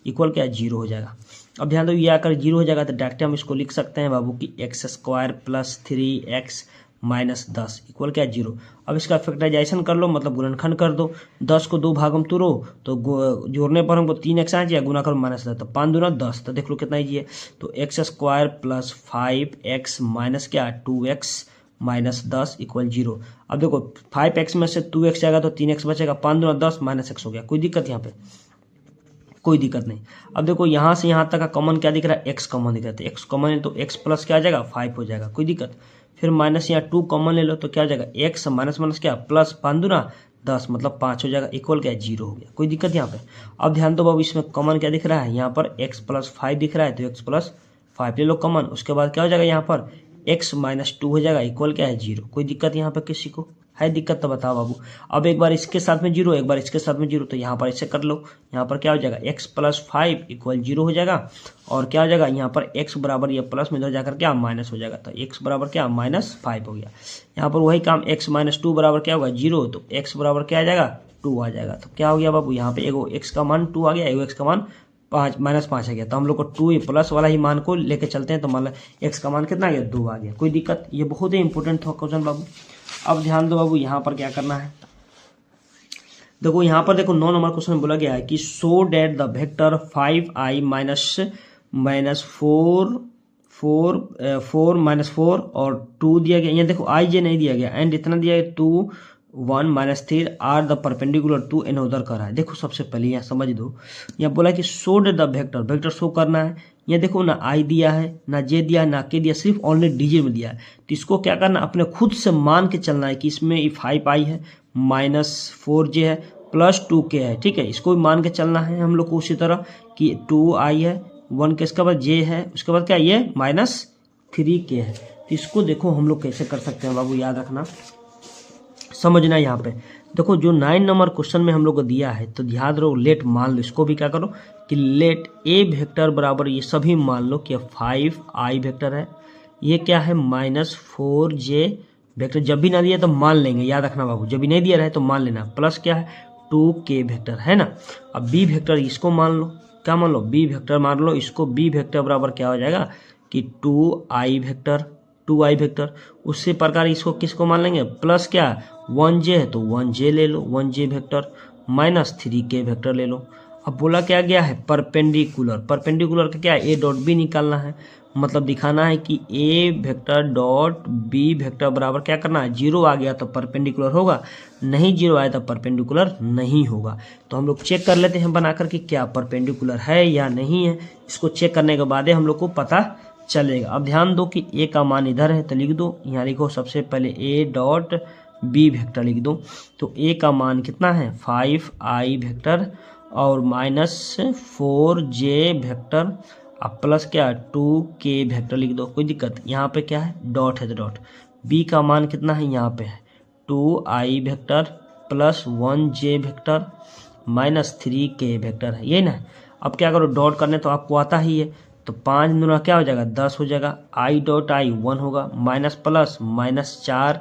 इक्वल क्या 0 हो जाएगा। अब ध्यान दो ये आकर 0 हो जाएगा तो डायरेक्ट हम इसको लिख सकते हैं बाबू की x square plus 3x minus 10 equal क्या 0। अब इसका फैक्टराइजेशन कर लो, मतलब गुणनखंड कर दो, 10 को 2 भागों में तोड़ो तो जोड़ने पर हमको 3x आ जाएगा, गुना करो माइनस 10 तो 5 दूना 10, तो देख लो कितना ईजी है। तो x square plus 5x minus क्या 2x माइनस 10 इक्वल 0। अब देखो 5x में से 2x जाएगा तो 3x बचेगा, 5 दूना 10 माइनस x हो गया, कोई दिक्कत यहाँ पे कोई दिक्कत नहीं। अब देखो यहाँ से यहाँ तक का कॉमन क्या दिख रहा है x कॉमन दिख रहा है, तो x कॉमन है तो x प्लस क्या आ जाएगा 5 हो जाएगा, कोई दिक्कत। फिर माइनस यहाँ 2 कॉमन ले लो तो क्या आ जाएगा x माइनस माइनस क्या प्लस 5 दूना 10 मतलब 5 हो जाएगा इक्वल क्या 0 हो गया, कोई दिक्कत यहाँ पे। अब ध्यान दो बाबू इसमें कॉमन क्या दिख रहा है, यहाँ पर x प्लस 5 दिख रहा है तो x प्लस 5 ले लो कॉमन, उसके बाद क्या हो जाएगा यहाँ पर x माइनस 2 हो जाएगा इक्वल क्या है 0, कोई दिक्कत यहाँ पर किसी को है दिक्कत तो बताओ बाबू। अब एक बार इसके साथ में 0 एक बार इसके साथ में 0, तो यहाँ पर इसे कर लो, यहाँ पर क्या हो जाएगा x प्लस 5 इक्वल 0 हो जाएगा, और क्या हो जाएगा यहाँ पर x बराबर ये प्लस में इधर जाकर क्या माइनस हो जाएगा, तो x बराबर क्या माइनस 5 हो गया। यहाँ पर वही काम x माइनस 2 बराबर क्या होगा 0, तो x बराबर क्या आ जाएगा 2 आ जाएगा। तो क्या हो गया बाबू यहाँ पे एगो x का मान 2 आ गया, एगो x का मान 5 माइनस 5 आ गया, तो हम लोग को 2 प्लस वाला ही मान को लेके चलते हैं, तो मान लो x का मान कितना आ गया 2 आ गया, कोई दिक्कत। ये बहुत ही इंपॉर्टेंट था क्वेश्चन बाबू। अब ध्यान दो बाबू यहाँ पर क्या करना है, देखो यहाँ पर देखो 9 नंबर क्वेश्चन बोला गया है कि show that the vector 5i minus 4 minus 4 और 2 दिया गया, यहाँ देखो i j नहीं दिया गया, एंड इतना दिया गया 2 1 minus 3 are the perpendicular to another कर रहा है। देखो सबसे पहले यहाँ समझ दो, यहाँ बोला कि show that the vector show करना है। यहाँ देखो ना i दिया है ना j दिया है ना k दिया, सिर्फ ओनली dj में दिया है, तो इसको क्या करना अपने खुद से मान के चलना है कि इसमें 5i है माइनस 4j है प्लस 2k है, ठीक है, इसको भी मान के चलना है हम लोग को। उसी तरह कि 2i है 1 के इसके बाद j है, उसके बाद क्या ये माइनस 3k है। तो इसको देखो हम लोग कैसे कर सकते हैं बाबू, याद रखना, समझना। यहाँ पे देखो जो 9 नंबर क्वेश्चन में हम लोग को दिया है, तो ध्यान रहो, लेट मान लो, इसको भी क्या करो कि लेट ए वेक्टर बराबर, ये सभी मान लो कि 5i वेक्टर है, ये क्या है -4j वेक्टर। जब भी ना दिया तो मान लेंगे, याद रखना बाबू, जब भी नहीं दिया रहे तो मान लेना, प्लस क्या है 2k वेक्टर है ना। अब बी वेक्टर इसको मान लो, क्या मान लो, बी वेक्टर मान लो इसको। बी वेक्टर बराबर क्या हो जाएगा कि 2i वेक्टर। उसी प्रकार इसको किसको मान लेंगे, प्लस क्या 1j है तो 1j ले लो, 1j vector minus 3k vector ले लो। अब बोला क्या गया है परपेंडिकुलर, परपेंडिकुलर का क्या है ए डॉट बी निकालना है, मतलब दिखाना है कि a vector dot B vector बराबर क्या करना है, 0 आ गया तो परपेंडिकुलर होगा, नहीं 0 आया तो परपेंडिकुलर नहीं होगा। तो हम लोग चेक कर लेते हैं बनाकर कि क्या परपेंडिकुलर है या नहीं है। इसको चेक करने के बाद हम लोग को पता चलेगा। अब ध्यान दो कि ए का मान इधर है तो लिख दो, यहाँ लिखो सबसे पहले ए डॉट बी वेक्टर लिख दो। तो ए का मान कितना है 5i वेक्टर और -4j वेक्टर, अब प्लस क्या 2k वेक्टर लिख दो, कोई दिक्कत। यहाँ पे क्या है डॉट है तो डॉट। बी का मान कितना है, यहाँ पे है 2i vector plus 1j vector minus 3k vector है, यही ना। अब क्या करो, डॉट करने तो आपको आता ही है, तो 5 दूना क्या हो जाएगा 10 हो जाएगा, i डॉट i 1 होगा, minus plus -4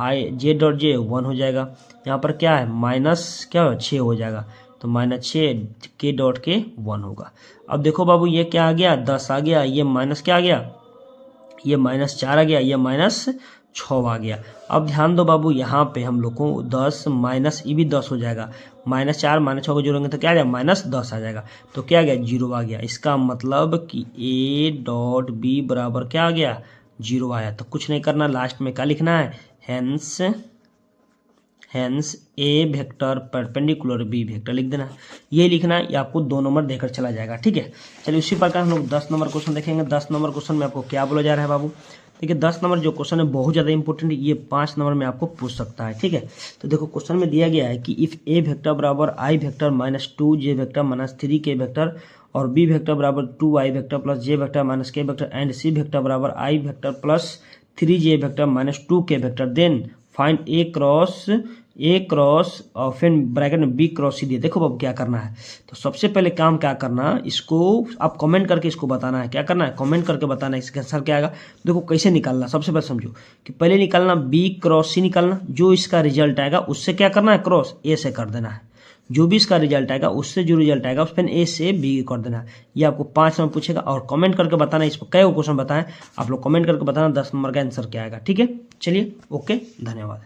i j dot j 1 हो जाएगा। यहाँ पर क्या है माइनस क्या हो 6 हो जाएगा, तो -6 के डॉट के 1 होगा। अब देखो बाबू ये क्या आ गया 10 आ गया, ये माइनस क्या आ गया, ये -4 आ गया, ये -6 आ गया। अब ध्यान दो बाबू, यहाँ पे हम लोग को 10 माइनस ये भी 10 हो जाएगा, -4 -6 को जोड़ेंगे तो क्या आ जाएगा -10 आ जाएगा, तो क्या आ गया 0 आ गया। इसका मतलब कि ए डॉट बी बराबर क्या आ गया 0 आया। तो कुछ नहीं करना, लास्ट में क्या लिखना है, hence A vector perpendicular B vector लिख देना। ये लिखना है, ये आपको 2 नंबर देकर चला जाएगा, ठीक है। चलिए उसी प्रकार हम लोग 10 नंबर क्वेश्चन देखेंगे। 10 नंबर क्वेश्चन में आपको क्या बोला जा रहा है बाबू, देखिए 10 नंबर जो क्वेश्चन है बहुत ज़्यादा इंपॉर्टेंट है, ये 5 नंबर में आपको पूछ सकता है, ठीक है। तो देखो क्वेश्चन में दिया गया है कि इफ ए वेक्टर बराबर i vector -2j vector -3k vector और बी वेक्टर बराबर 2i vector plus j vector -k vector and c vector बराबर i vector plus 3j vector -2k vector, then find A cross और फिर ब्रैकेट में बी क्रॉस सी दिए। देखो बाबू क्या करना है, तो सबसे पहले काम क्या करना, इसको आप कमेंट करके इसको बताना है, क्या करना है कमेंट करके बताना है इसका आंसर क्या आएगा। देखो कैसे निकालना, सबसे पहले समझो कि पहले निकालना बी क्रॉस सी निकालना, जो इसका रिजल्ट आएगा उससे क्या करना है क्रॉस ए से कर देना है, जो भी इसका रिजल्ट आएगा उससे जो रिजल्ट आएगा उस पर ए से बी कर देना है। ये आपको 5 नंबर पूछेगा और कमेंट करके बताना, इस पर कई क्वेश्चन बताएं आप लोग, कमेंट करके बताना 10 नंबर का आंसर क्या आएगा, ठीक है। चलिए ओके, धन्यवाद।